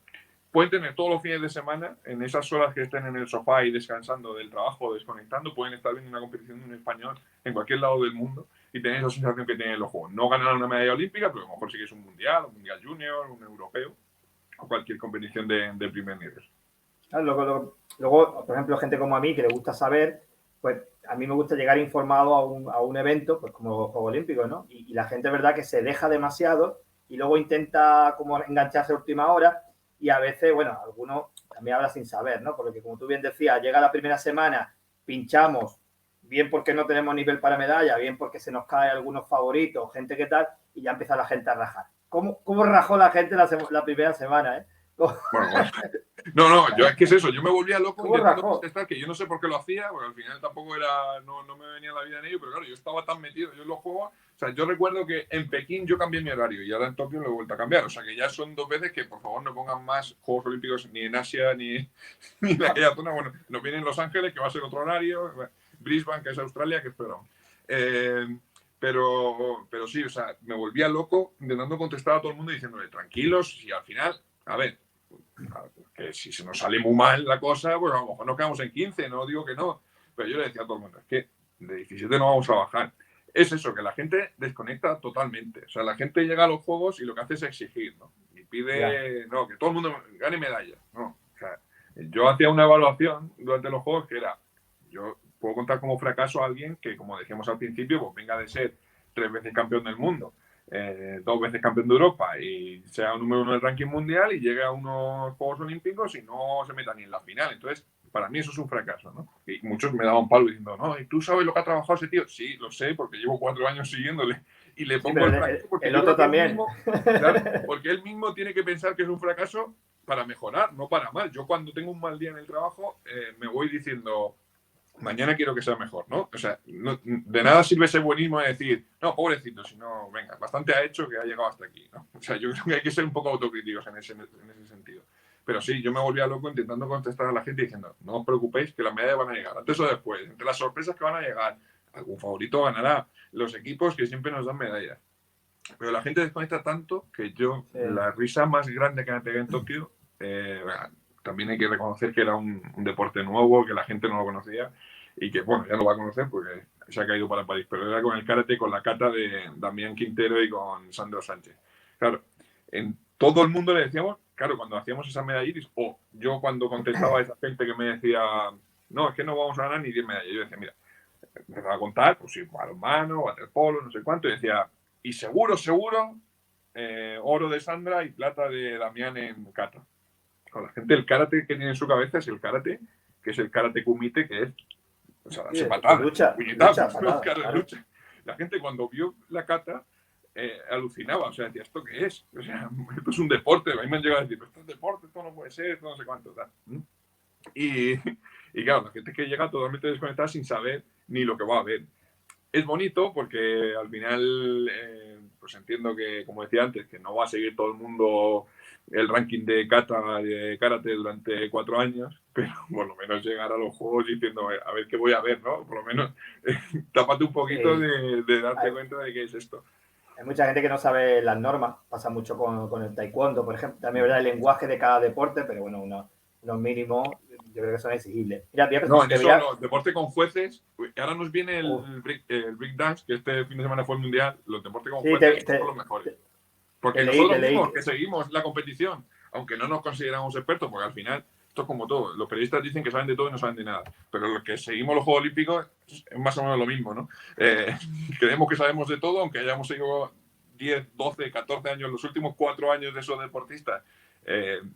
S2: Pueden tener todos los fines de semana, en esas horas que estén en el sofá y descansando del trabajo, desconectando, pueden estar viendo una competición de un español en cualquier lado del mundo y tener esa sensación que tienen los juegos. No ganar una medalla olímpica, pero a lo mejor sí que es un mundial junior, un europeo o cualquier competición de primer nivel.
S1: Luego, por ejemplo, gente como a mí que le gusta saber, pues a mí me gusta llegar informado a un evento, pues como los Juegos Olímpicos, ¿no? Y la gente, verdad, que se deja demasiado y luego intenta como engancharse a última hora y a veces, bueno, algunos también habla sin saber, ¿no? Porque como tú bien decías, llega la primera semana, pinchamos, bien porque no tenemos nivel para medalla, bien porque se nos cae algunos favoritos, gente que tal, y ya empieza la gente a rajar. ¿Cómo rajó la gente la primera semana, eh?
S2: Bueno. No, yo es que es eso, yo me volvía loco intentando
S1: Rajó?
S2: contestar, que yo no sé por qué lo hacía, porque al final tampoco era, no me venía la vida en ello, pero claro, yo estaba tan metido yo en los juegos, o sea, yo recuerdo que en Pekín yo cambié mi horario y ahora en Tokio lo he vuelto a cambiar, o sea, que ya son 2 veces que por favor no pongan más Juegos Olímpicos ni en Asia ni en aquella zona, bueno, nos vienen Los Ángeles, que va a ser otro horario, Brisbane, que es Australia, que es peor aún. Pero sí, o sea, me volvía loco intentando contestar a todo el mundo diciéndole, tranquilos, y al final, a ver, que si se nos sale muy mal la cosa, pues a lo mejor nos quedamos en 15, no digo que no, pero yo le decía a todo el mundo, es que de 17 no vamos a bajar. Es eso, que la gente desconecta totalmente. O sea, la gente llega a los juegos y lo que hace es exigir, ¿no? Y pide, no, que todo el mundo gane medallas, ¿no? O sea, yo hacía una evaluación durante los juegos que era, yo puedo contar como fracaso a alguien que, como decíamos al principio, pues venga de ser 3 veces campeón del mundo, 2 veces campeón de Europa y sea un número 1 del ranking mundial y llegue a unos Juegos Olímpicos y no se meta ni en la final. Entonces, para mí eso es un fracaso, ¿no? Y muchos me daban palo diciendo, no, ¿y tú sabes lo que ha trabajado ese tío? Sí, lo sé, porque llevo 4 años siguiéndole y le pongo
S1: pero
S2: el fracaso porque
S1: el
S2: yo
S1: otro
S2: creo que él
S1: también.
S2: mismo, claro, porque él mismo tiene que pensar que es un fracaso para mejorar, no para mal. Yo cuando tengo un mal día en el trabajo me voy diciendo, mañana quiero que sea mejor, ¿no? O sea, de nada sirve ese buenismo de decir, no, pobrecito, sino, venga, bastante ha hecho que ha llegado hasta aquí, ¿no? O sea, yo creo que hay que ser un poco autocríticos en ese sentido. Pero sí, yo me volvía loco intentando contestar a la gente diciendo, no os preocupéis que las medallas van a llegar, antes o después, entre las sorpresas que van a llegar, algún favorito ganará, los equipos que siempre nos dan medallas. Pero la gente desconecta tanto que yo,
S1: Sí.
S2: la risa más grande que me pegué en Tokio, también hay que reconocer que era un deporte nuevo, que la gente no lo conocía y que, bueno, ya lo va a conocer porque se ha caído para París, pero era con el karate, con la kata de Damián Quintero y con Sandro Sánchez. Claro, en todo el mundo le decíamos, claro, cuando hacíamos esas medallitas, o yo cuando contestaba a esa gente que me decía, no, es que no vamos a ganar ni 10 medallas, yo decía, mira, empezaba a contar, pues sí, balonmano, waterpolo, no sé cuánto, y decía, y seguro, oro de Sandra y plata de Damián en kata. Con la gente, el karate que tiene en su cabeza es el karate, que es el karate kumite, que es, o sea, darse patadas,
S1: Lucha,
S2: puñetazos, ¿no?
S1: patada,
S2: Claro,
S1: claro.
S2: lucha. La gente cuando vio la kata alucinaba, o sea, decía, ¿esto qué es? O sea, esto es un deporte. A mí me han llegado a decir, esto es deporte, esto no puede ser, esto no sé cuánto, tal. Y claro, la gente que llega totalmente desconectada sin saber ni lo que va a ver. Es bonito porque al final, pues entiendo que, como decía antes, que no va a seguir todo el mundo el ranking de kata, de karate durante 4 años, pero por lo menos llegar a los juegos diciendo, a ver qué voy a ver, ¿no? Por lo menos tápate un poquito
S1: Sí.
S2: de darte
S1: Hay,
S2: cuenta de qué es esto.
S1: hay mucha gente que no sabe las normas. Pasa mucho con el taekwondo, por ejemplo. También verdad el lenguaje de cada deporte, pero bueno, unos mínimos yo creo que son exigibles. Mira,
S2: No, en
S1: te
S2: eso,
S1: veía.
S2: no, deporte con jueces. Ahora nos viene
S1: Uf,
S2: el break dance, que este fin de semana fue el mundial. Los deportes con
S1: sí,
S2: jueces son los mejores. Porque
S1: te
S2: nosotros
S1: leí.
S2: mismos que seguimos la competición, aunque no nos consideramos expertos, porque al final esto es como todo, los periodistas dicen que saben de todo y no saben de nada, pero los que seguimos los Juegos Olímpicos es más o menos lo mismo, ¿no? Creemos que sabemos de todo, aunque hayamos seguido 10, 12, 14 años, los últimos 4 años de esos deportistas,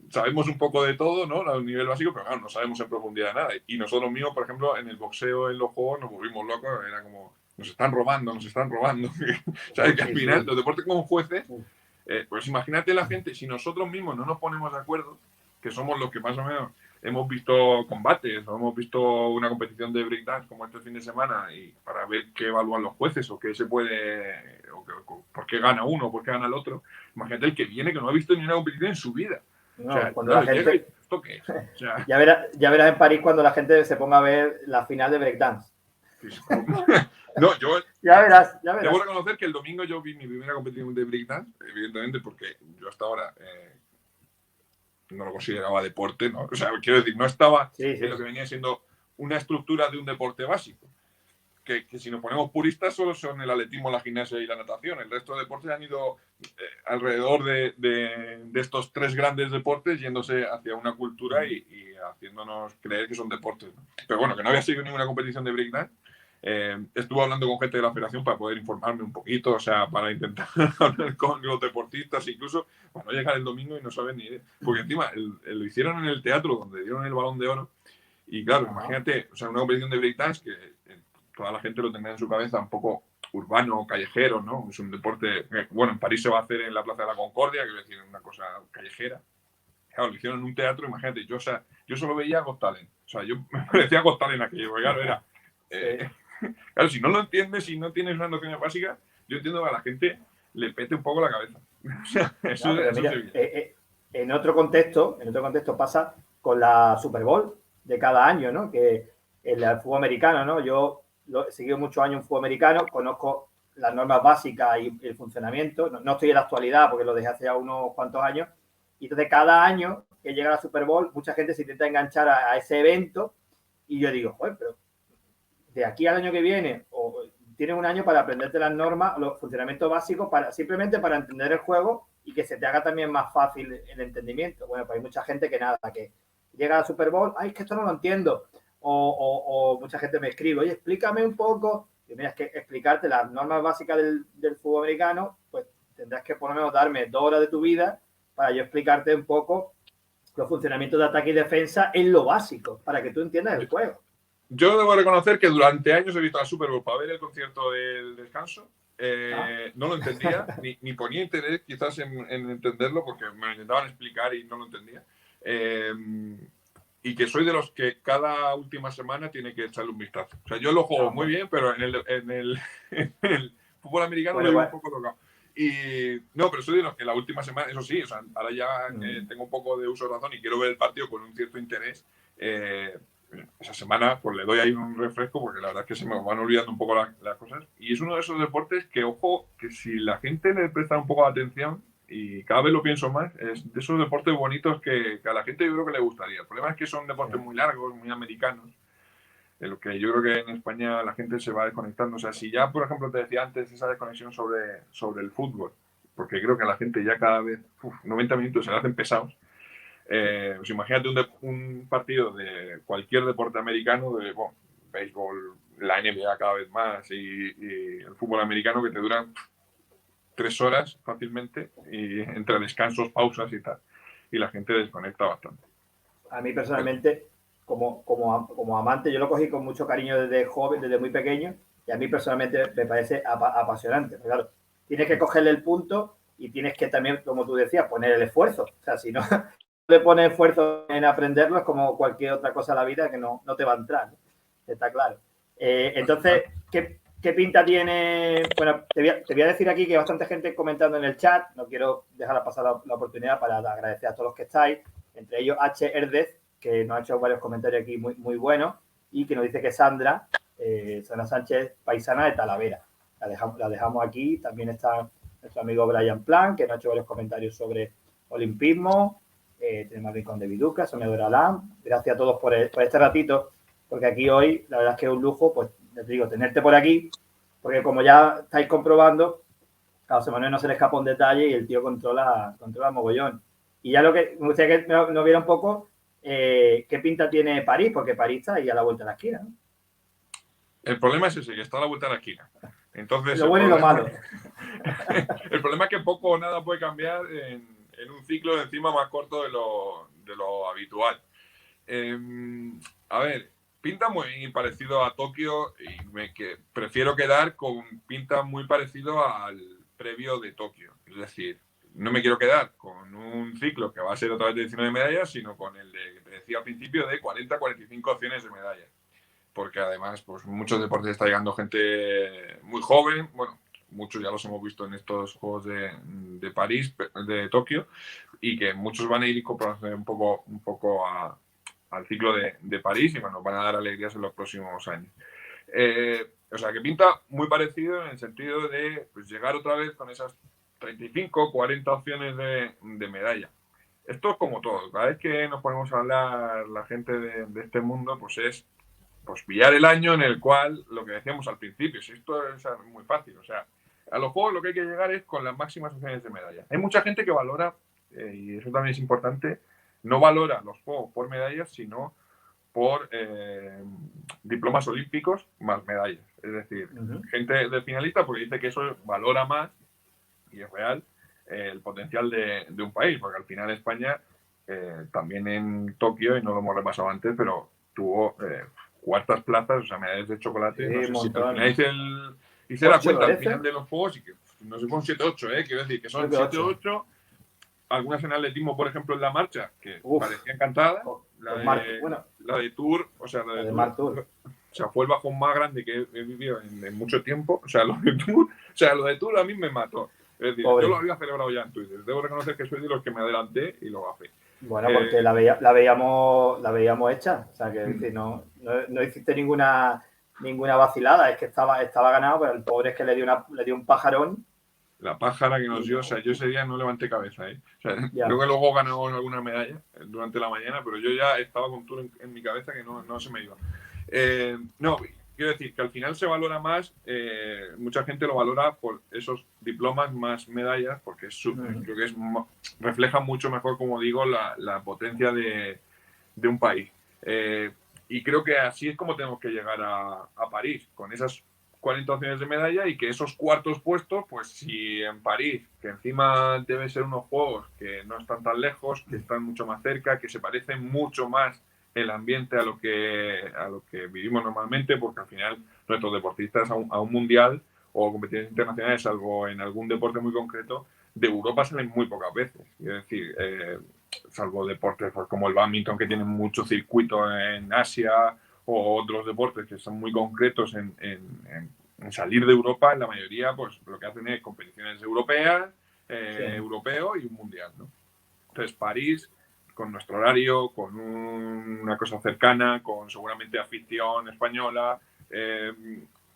S2: sabemos un poco de todo, ¿no? A un nivel básico, pero claro, no sabemos en profundidad nada. Y nosotros mismos, por ejemplo, en el boxeo, en los juegos, nos volvimos locos, era como, nos están robando, nos están robando. ¿Sabes? Que al
S1: Sí,
S2: final
S1: sí.
S2: los deportes con jueces
S1: Uf,
S2: pues imagínate la gente, si nosotros mismos no nos ponemos de acuerdo, que somos los que más o menos hemos visto combates o hemos visto una competición de breakdance como este fin de semana y para ver qué evalúan los jueces o qué se puede, por qué gana uno, por qué gana el otro. Imagínate el que viene que no ha visto ni una competición en su vida. O
S1: no,
S2: sea,
S1: cuando la
S2: claro, llega y
S1: gente.
S2: dice, ¿esto qué es? O sea,
S1: Ya verás en París cuando la gente se ponga a ver la final de breakdance.
S2: no, yo
S1: Ya verás, ya
S2: debo
S1: verás.
S2: reconocer que el domingo yo vi mi primera competición de breakdance, evidentemente porque yo hasta ahora no lo consideraba deporte, ¿no? O sea, quiero decir, no estaba
S1: Sí,
S2: en lo
S1: sí.
S2: que venía siendo una estructura de un deporte básico. Que si nos ponemos puristas solo son el atletismo, la gimnasia y la natación. El resto de deportes han ido alrededor de estos 3 grandes deportes yéndose hacia una cultura y haciéndonos creer que son deportes, ¿no? Pero bueno, que no había sido ninguna competición de breakdance. Estuve hablando con gente de la federación para poder informarme un poquito, o sea, para intentar hablar con los deportistas, incluso para no llegar el domingo y no saber ni idea. Porque encima lo hicieron en el teatro donde dieron el Balón de Oro. Y claro,
S1: Ajá.
S2: imagínate, o sea, una competición de breakdance que toda la gente lo tendrá en su cabeza un poco urbano, callejero, ¿no? Es un deporte, bueno, en París se va a hacer en la Plaza de la Concordia, que es decir, una cosa callejera. claro, lo hicieron en un teatro, imagínate, yo solo veía Got Talent. O sea, yo me parecía Got Talent aquello, porque claro, era... claro, si no lo entiendes, si no tienes unas nociones básicas, yo entiendo que a la gente le pete un poco la cabeza. O sea, eso
S1: mira,
S2: sería.
S1: en otro contexto pasa con la Super Bowl de cada año, ¿no? Que el fútbol americano, ¿no? Yo he seguido muchos años en fútbol americano, conozco las normas básicas y el funcionamiento. No estoy en la actualidad porque lo dejé hace ya unos cuantos años. Y entonces cada año que llega la Super Bowl, mucha gente se intenta enganchar a ese evento y yo digo, joder, pero de aquí al año que viene, o tienes un año para aprenderte las normas, los funcionamientos básicos, simplemente para entender el juego y que se te haga también más fácil el entendimiento. Bueno, pues hay mucha gente que nada, que llega a Super Bowl, ay, es que esto no lo entiendo. O mucha gente me escribe, oye, explícame un poco. Y mira, es que explicarte las normas básicas del fútbol americano, pues tendrás que por lo menos darme 2 horas de tu vida para yo explicarte un poco los funcionamientos de ataque y defensa en lo básico, para que tú entiendas el juego.
S2: Yo debo reconocer que durante años he visto la Super Bowl para ver el concierto del descanso. No lo entendía, ni ponía interés quizás en entenderlo porque me lo intentaban explicar y no lo entendía. Y que soy de los que cada última semana tiene que echarle un vistazo. O sea, yo lo juego muy bien, pero en el fútbol americano lo llevo un poco tocado. Y no, pero soy de los que la última semana, eso sí, o sea, ahora ya tengo un poco de uso de razón y quiero ver el partido con un cierto interés. Esa semana pues le doy ahí un refresco porque la verdad es que se me van olvidando un poco las cosas. Y es uno de esos deportes que, ojo, que si la gente le presta un poco de atención, y cada vez lo pienso más, es de esos deportes bonitos que a la gente yo creo que le gustaría. El problema es que son deportes muy largos, muy americanos, de lo que yo creo que en España la gente se va desconectando. O sea, si ya, por ejemplo, te decía antes esa desconexión sobre el fútbol, porque creo que a la gente ya cada vez, 90 minutos se le hacen pesados. Pues imagínate un partido de cualquier deporte americano, de béisbol, la NBA cada vez más y el fútbol americano que te duran 3 horas fácilmente y entre descansos, pausas y tal. Y la gente desconecta bastante.
S1: A mí personalmente, como amante, yo lo cogí con mucho cariño desde joven, desde muy pequeño, y a mí personalmente me parece apasionante. Pero claro, tienes que cogerle el punto y tienes que también, como tú decías, poner el esfuerzo. O sea, si no le pones esfuerzo en aprenderlo, es como cualquier otra cosa en la vida que no te va a entrar, ¿no? Está claro. Entonces, ¿qué pinta tiene? Bueno, te voy a decir aquí que hay bastante gente comentando en el chat. No quiero dejar pasar la oportunidad para agradecer a todos los que estáis. Entre ellos H. Herdez, que nos ha hecho varios comentarios aquí muy, muy buenos y que nos dice que Sandra Sánchez, paisana de Talavera. La dejamos aquí. También está nuestro amigo Brian Plan, que nos ha hecho varios comentarios sobre olimpismo. Tenemos a Rincón de Viduca, Soñadora Lam. Gracias a todos por este ratito, porque aquí hoy la verdad es que es un lujo, pues les digo, tenerte por aquí, porque como ya estáis comprobando, a José Manuel no se le escapa un detalle y el tío controla mogollón. Y ya lo que me gustaría que nos viera un poco qué pinta tiene París, porque París está ahí a la vuelta de la esquina, ¿no?
S2: El problema es ese, que está a la vuelta de la esquina. Entonces,
S1: lo bueno y lo malo.
S2: El problema es que poco o nada puede cambiar en un ciclo de encima más corto de lo habitual. A ver, pinta muy parecido a Tokio y que prefiero quedar con pinta muy parecido al previo de Tokio. Es decir, no me quiero quedar con un ciclo que va a ser otra vez de 19 medallas, sino con el que te decía al principio de 40-45 opciones de medallas. Porque además, pues muchos deportes está llegando gente muy joven, bueno, muchos ya los hemos visto en estos Juegos de París, de Tokio, y que muchos van a ir incorporándose un poco al ciclo de París y bueno, van a dar alegrías en los próximos años. O sea, que pinta muy parecido en el sentido de pues, llegar otra vez con esas 35, 40 opciones de medalla. Esto es como todo, cada vez que nos ponemos a hablar la gente de este mundo, pues es pues pillar el año en el cual, lo que decíamos al principio, si esto es muy fácil, o sea, a los juegos lo que hay que llegar es con las máximas opciones de medalla. Hay mucha gente que valora, y eso también es importante, no valora los juegos por medallas, sino por diplomas olímpicos más medallas. Es decir, gente de finalista porque dice que eso valora más, y es real, el potencial de un país, porque al final España, también en Tokio, y no lo hemos repasado antes, pero tuvo cuartas plazas, o sea, medallas de chocolate.
S1: Sí,
S2: no sé si al final hice la cuenta al final de los juegos y que no sé, son 7-8, quiero decir que son 7-8 algunas en atletismo, por ejemplo, en la marcha, que parecía encantada. La de Tour, o sea, la de
S1: Mar Tour.
S2: O sea, fue el bajón más grande que he vivido en mucho tiempo. O sea, lo de Tour a mí me mató. Es decir, yo lo había celebrado ya en Twitter. Debo reconocer que soy de los que me adelanté y lo bajé.
S1: Bueno, porque la veíamos hecha. O sea, que decir, no hiciste ninguna vacilada. Es que estaba ganado, pero el pobre es que le dio un pajarón.
S2: La pájara que nos dio, o sea, yo ese día no levanté cabeza, ¿eh? O sea, creo que luego ganamos alguna medalla durante la mañana, pero yo ya estaba con Tour en mi cabeza que no se me iba. No, quiero decir que al final se valora más, mucha gente lo valora por esos diplomas más medallas, porque creo que refleja mucho mejor, como digo, la potencia de un país. Y creo que así es como tenemos que llegar a París, con esas 40 opciones de medalla, y que esos cuartos puestos, pues si en París, que encima deben ser unos juegos que no están tan lejos, que están mucho más cerca, que se parecen mucho más el ambiente a lo que vivimos normalmente, porque al final nuestros deportistas a un mundial o competiciones internacionales, salvo en algún deporte muy concreto, de Europa salen muy pocas veces. Es decir, salvo deportes pues, como el bádminton, que tienen mucho circuito en Asia, o otros deportes que son muy concretos en salir de Europa, en la mayoría pues lo que hacen es competiciones europeas, europeo y un mundial, ¿no? Entonces París, con nuestro horario, con una cosa cercana, con seguramente afición española,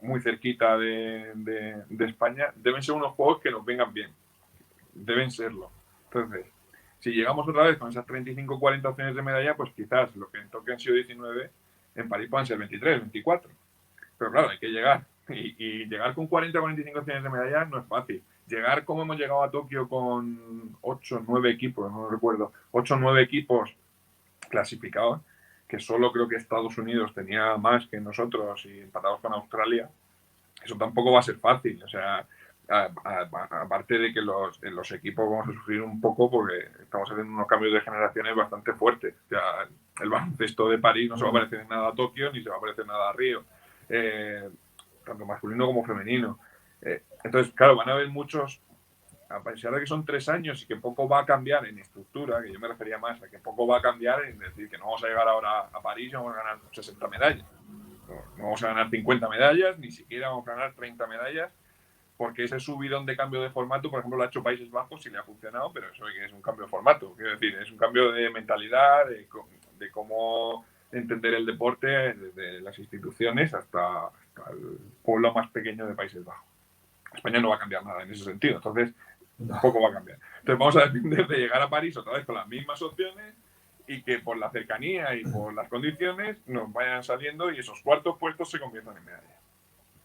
S2: muy cerquita de España, deben ser unos juegos que nos vengan bien, deben serlo. Entonces, si llegamos otra vez con esas 35 o 40 opciones de medalla, pues quizás lo que en Tokio han sido 19, en París puedan ser 23, 24. Pero claro, hay que llegar. Y llegar con 40 o 45 opciones de medalla no es fácil. Llegar como hemos llegado a Tokio con 8 o 9 equipos, no recuerdo, 8 o 9 equipos clasificados, que solo creo que Estados Unidos tenía más que nosotros y empatados con Australia, eso tampoco va a ser fácil. O sea, aparte de que los equipos vamos a sufrir un poco porque estamos haciendo unos cambios de generaciones bastante fuertes. O sea, el baloncesto de París no se va a parecer en nada a Tokio ni se va a parecer nada a Río, tanto masculino como femenino. Entonces, claro, van a haber muchos, a pesar de que son 3 años y que poco va a cambiar en estructura, que yo me refería más a que poco va a cambiar en decir que no vamos a llegar ahora a París y vamos a ganar 60 medallas. No vamos a ganar 50 medallas, ni siquiera vamos a ganar 30 medallas, porque ese subidón de cambio de formato, por ejemplo, lo ha hecho Países Bajos y le ha funcionado, pero eso es un cambio de formato. Quiero decir, es un cambio de mentalidad, de cómo entender el deporte desde las instituciones hasta el pueblo más pequeño de Países Bajos. España no va a cambiar nada en ese sentido, entonces poco va a cambiar. Entonces vamos a depender de llegar a París otra vez con las mismas opciones y que por la cercanía y por las condiciones nos vayan saliendo y esos cuartos puestos se conviertan en medallas.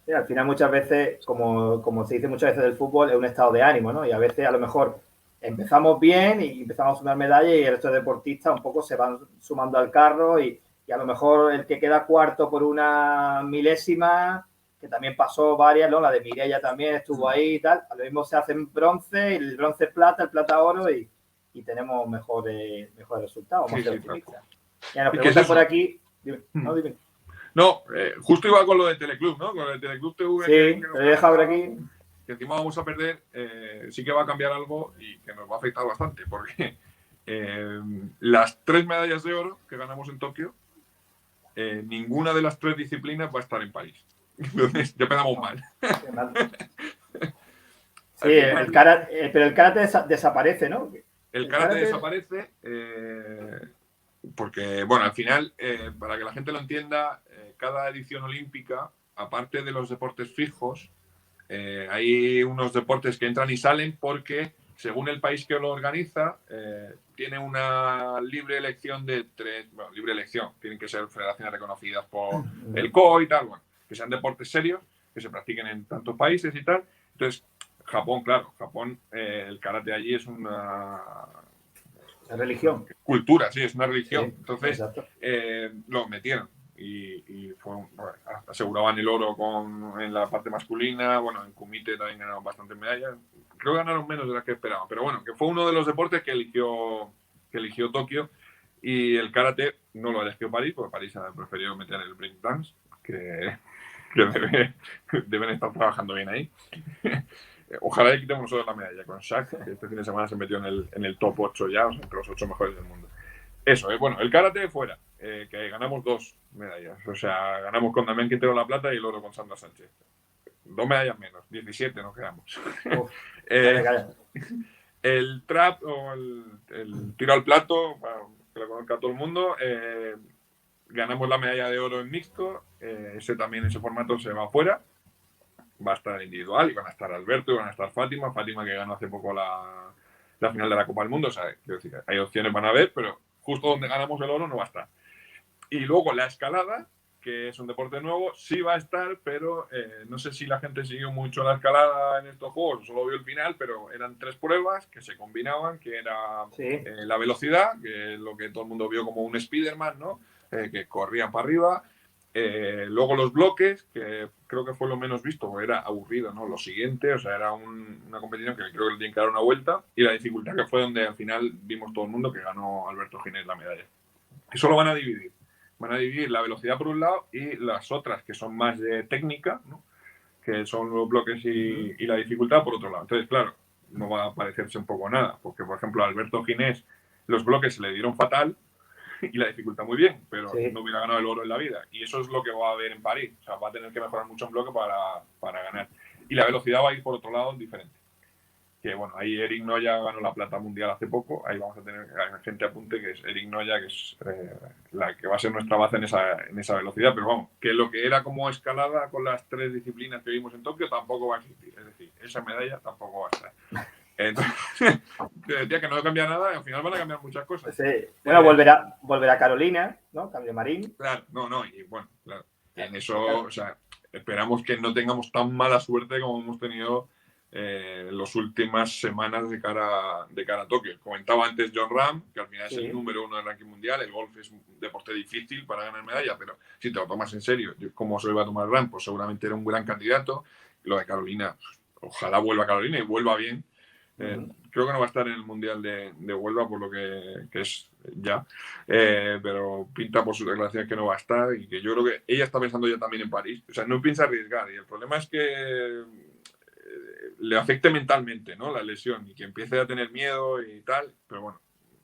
S1: Sí, al final muchas veces, como se dice muchas veces del fútbol, es un estado de ánimo, ¿no? Y a veces a lo mejor empezamos bien y empezamos a sumar medallas y el resto de deportistas un poco se van sumando al carro y a lo mejor el que queda cuarto por una milésima, que también pasó varias, ¿no? La de Mireia también estuvo ahí y tal, a lo mismo se hacen bronce, el bronce es plata, el plata oro y tenemos mejores resultados, más optimistas. Ya nos preguntan por aquí, dime, dime.
S2: No, justo iba con lo de Teleclub, ¿no? Con el Teleclub TV.
S1: Sí, te he dejado por aquí.
S2: Que encima vamos a perder, sí que va a cambiar algo y que nos va a afectar bastante, porque las 3 medallas de oro que ganamos en Tokio, ninguna de las 3 disciplinas va a estar en París. Entonces, ya empezamos mal.
S1: Sí, pero el karate desaparece, ¿no?
S2: El karate desaparece porque, bueno, al final, para que la gente lo entienda, cada edición olímpica, aparte de los deportes fijos, hay unos deportes que entran y salen porque, según el país que lo organiza, tiene una libre elección de 3, bueno, libre elección, tienen que ser federaciones reconocidas por el COI y tal, bueno, que sean deportes serios, que se practiquen en tantos países y tal. Entonces, Japón, claro, el karate allí es una
S1: religión.
S2: Cultura, sí, es una religión.
S1: Sí,
S2: entonces, lo metieron y aseguraban el oro en la parte masculina. Bueno, en kumite también ganaron bastantes medallas. Creo que ganaron menos de las que esperaban, pero bueno, que fue uno de los deportes que eligió Tokio, y el karate no lo eligió París, porque París ha preferido meter el breakdance, que deben estar trabajando bien ahí. Ojalá le quitemos nosotros la medalla con Shaq, que este fin de semana se metió en el top 8 ya, o sea, entre los 8 mejores del mundo. Eso, bueno, el karate fuera, que ganamos 2 medallas. O sea, ganamos con Damián Quintero la plata y el oro con Sandra Sánchez. 2 medallas menos, 17 nos quedamos.
S1: Uf, calla.
S2: El trap o el tiro al plato, bueno, que lo conozca todo el mundo, ganamos la medalla de oro en mixto. Ese formato se va afuera. Va a estar individual y van a estar Alberto y van a estar Fátima que ganó hace poco la final de la Copa del Mundo. O sea, quiero decir, hay opciones, van a haber, pero justo donde ganamos el oro no va a estar. Y luego la escalada, que es un deporte nuevo, sí va a estar, pero no sé si la gente siguió mucho la escalada en estos juegos, solo vio el final, pero eran 3 pruebas que se combinaban, que era la velocidad, que es lo que todo el mundo vio como un Spiderman, ¿no? Que corrían para arriba. Luego los bloques, que creo que fue lo menos visto, era aburrido, ¿no? Lo siguiente, o sea, era una competición que creo que le tienen que dar una vuelta, y la dificultad, que fue donde al final vimos todo el mundo que ganó Alberto Ginés la medalla. Eso lo van a dividir. Van a dividir la velocidad por un lado y las otras, que son más de técnica, ¿no? Que son los bloques y la dificultad por otro lado. Entonces, claro, no va a parecerse un poco nada, porque, por ejemplo, a Alberto Ginés los bloques se le dieron fatal y la dificultad muy bien, pero no hubiera ganado el oro en la vida. Y eso es lo que va a haber en París. O sea, va a tener que mejorar mucho en bloque para ganar. Y la velocidad va a ir por otro lado diferente. Que bueno, ahí Eric Noya ganó la plata mundial hace poco. Ahí vamos a tener gente apunte, que es Eric Noya, que es la que va a ser nuestra base en esa velocidad. Pero vamos, que lo que era como escalada con las 3 disciplinas que vimos en Tokio tampoco va a existir. Es decir, esa medalla tampoco va a estar. Entonces, te decía que no cambia nada y al final van a cambiar muchas cosas.
S1: Sí. Bueno, volverá Carolina, ¿no? Cambio Marín.
S2: Claro, y bueno, claro. En eso, o sea, esperamos que no tengamos tan mala suerte como hemos tenido las últimas semanas de cara a Tokio. Comentaba antes John Ram, que al final es el número 1 del ranking mundial. El golf es un deporte difícil para ganar medalla, pero si te lo tomas en serio, como se lo iba a tomar Ram, pues seguramente era un gran candidato. Lo de Carolina, ojalá vuelva Carolina y vuelva bien. Creo que no va a estar en el Mundial de Huelva, por lo que es ya, pero pinta por sus declaraciones que no va a estar, y que yo creo que ella está pensando ya también en París. O sea, no piensa arriesgar, y el problema es que le afecte mentalmente, ¿no? La lesión, y que empiece a tener miedo y tal, pero bueno,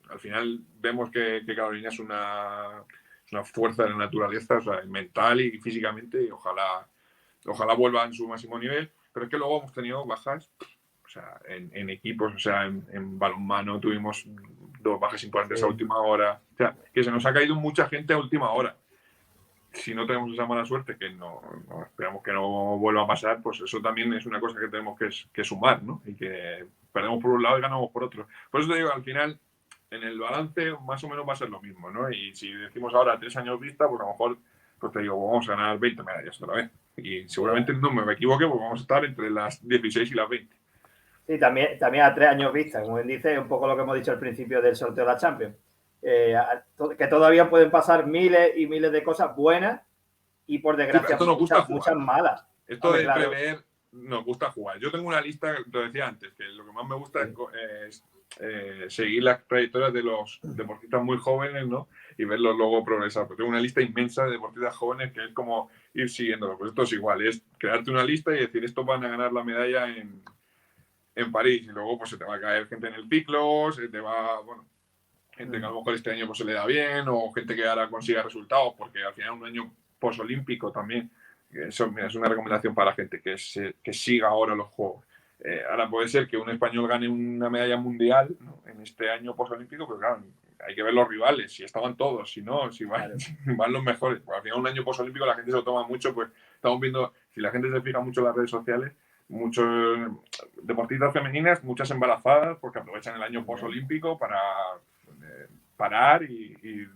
S2: al final vemos que Carolina es una fuerza de la naturaleza, o sea, mental y físicamente, y ojalá vuelva en su máximo nivel. Pero es que luego hemos tenido bajas. O sea, en equipos, o sea, en balonmano tuvimos 2 bajas importantes a última hora. O sea, que se nos ha caído mucha gente a última hora. Si no tenemos esa mala suerte, que no esperamos que no vuelva a pasar, pues eso también es una cosa que tenemos que sumar, ¿no? Y que perdemos por un lado y ganamos por otro. Por eso te digo, al final, en el balance más o menos va a ser lo mismo, ¿no? Y si decimos ahora 3 años vista, pues a lo mejor, pues te digo, vamos a ganar 20 medallas otra vez. Y seguramente no me equivoque, pues vamos a estar entre las 16 y las 20.
S1: Sí, también a 3 años vista, como bien dice, un poco lo que hemos dicho al principio del sorteo de la Champions. Que todavía pueden pasar miles y miles de cosas buenas y, por desgracia, muchas malas.
S2: Esto de prever nos gusta jugar. Yo tengo una lista, te decía antes, que lo que más me gusta es seguir las trayectorias de los deportistas muy jóvenes, ¿no? Y verlos luego progresar. Porque tengo una lista inmensa de deportistas jóvenes que es como ir siguiéndolo. Pues esto es igual, es crearte una lista y decir, estos van a ganar la medalla en París, y luego pues se te va a caer gente en el ciclo, se te va, bueno, gente que a lo mejor este año pues se le da bien, o gente que ahora consiga resultados, porque al final un año posolímpico también, eso, mira, es una recomendación para la gente que siga ahora los Juegos. Ahora puede ser que un español gane una medalla mundial, ¿no?, en este año posolímpico, pero claro, hay que ver los rivales, si estaban todos, si no, si van los mejores. Pues al final un año posolímpico la gente se lo toma mucho, pues estamos viendo, si la gente se fija mucho en las redes sociales, muchos deportistas femeninas, muchas embarazadas, porque aprovechan el año posolímpico para parar y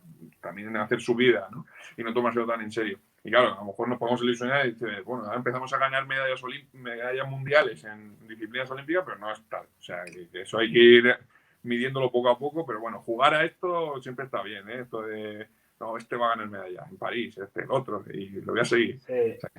S2: también hacer su vida, ¿no? Y no tomárselo tan en serio. Y claro, a lo mejor nos podemos ilusionar y decir, bueno, ahora empezamos a ganar medallas mundiales en disciplinas olímpicas, pero no es tal. O sea, que eso hay que ir midiéndolo poco a poco, pero bueno, jugar a esto siempre está bien, ¿eh? Esto de, no, este va a ganar medalla en París, este, el otro, y lo voy a seguir.
S1: Sí. O sea,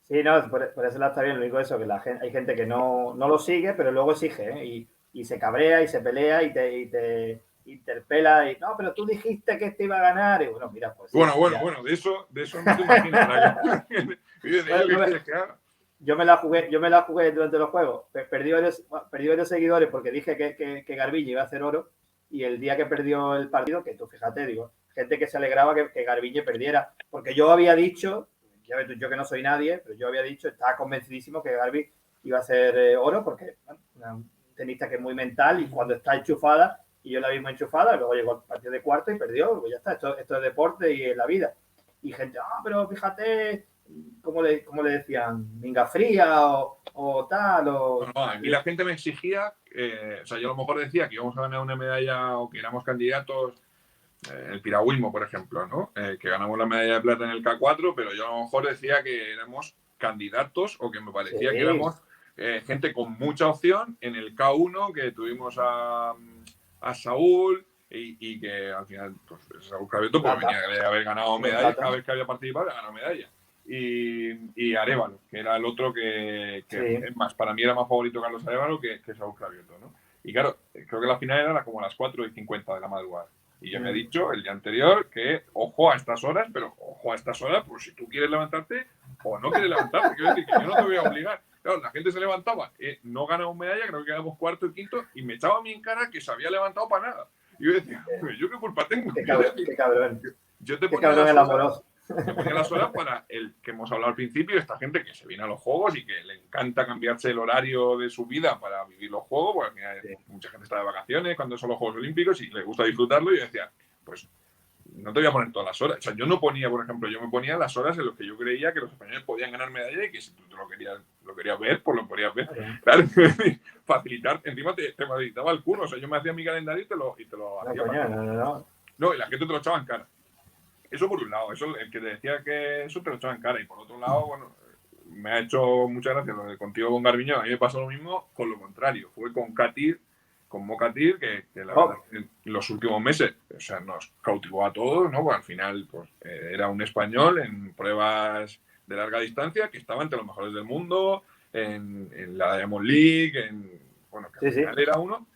S1: sí, no, por ese lado está bien. Lo único eso, que hay gente que no lo sigue, pero luego exige, ¿eh? Y se cabrea y se pelea y te interpela y, no, pero tú dijiste que este iba a ganar. Y bueno, mira, pues...
S2: Bueno, de eso no te imaginas. ¿Qué quieres que haga?
S1: yo me la jugué durante los juegos. Perdí varios seguidores porque dije que Garbiñe iba a hacer oro. Y el día que perdió el partido, que tú fíjate, digo, gente que se alegraba que Garbiñe perdiera. Porque yo había dicho, yo que no soy nadie, pero yo había dicho, estaba convencidísimo que Garbi iba a hacer oro porque bueno, un tenista que es muy mental y cuando está enchufada, y yo la vi muy enchufada, luego llegó al partido de cuarto y perdió, pues ya está, esto es deporte y es la vida. Y gente, pero fíjate, ¿cómo le decían? Minga fría o tal.
S2: No, a mí la gente me exigía, o sea, yo a lo mejor decía que íbamos a ganar una medalla o que éramos candidatos, el piragüismo, por ejemplo, ¿no? Que ganamos la medalla de plata en el K4, pero yo a lo mejor decía que éramos candidatos o que me parecía que éramos gente con mucha opción en el K1, que tuvimos a Saúl y que al final, pues Saúl Cravioto pues, venía de haber ganado medalla, cada vez que había participado había ganado medalla. Y Arévalo, que era el otro que es más, para mí era más favorito Carlos Arévalo que Saúl Cravioto, ¿no? Y claro, creo que la final era como a las 4:50 de la madrugada. Y yo me he dicho el día anterior que ojo a estas horas, pero ojo a estas horas, pues si tú quieres levantarte o no quieres levantarte, quiero decir que yo no te voy a obligar. Claro, la gente se levantaba, no ganamos medalla, creo que quedamos cuarto y quinto, y me echaba a mí en cara que se había levantado para nada. Y yo decía, ¿yo qué culpa tengo?
S1: Qué cabrón.
S2: Yo te
S1: ponía las horas,
S2: me ponía las horas para el que hemos hablado al principio, esta gente que se viene a los juegos y que le encanta cambiarse el horario de su vida para vivir los juegos, porque al final mucha gente está de vacaciones cuando son los Juegos Olímpicos y le gusta disfrutarlo. Y yo decía, pues no te voy a poner todas las horas. O sea, yo no ponía, por ejemplo, yo me ponía las horas en las que yo creía que los españoles podían ganar medalla y que si tú lo querías ver, pues lo podías ver. Claro, facilitar, encima te facilitaba el curro. O sea, yo me hacía mi calendario y te lo hacía. No, y la gente te lo echaba en cara. Eso por un lado, eso el que te decía que eso te lo echaba en cara. Y por otro lado, bueno, me ha hecho muchas gracias lo de contigo con Garbiño. A mí me pasó lo mismo con lo contrario. Fue con Katir, con Mokatir, que la verdad en los últimos meses, o sea, nos cautivó a todos, ¿no? Pues al final, pues era un español en pruebas de larga distancia que estaba entre los mejores del mundo, en la Diamond League, bueno, que al final era uno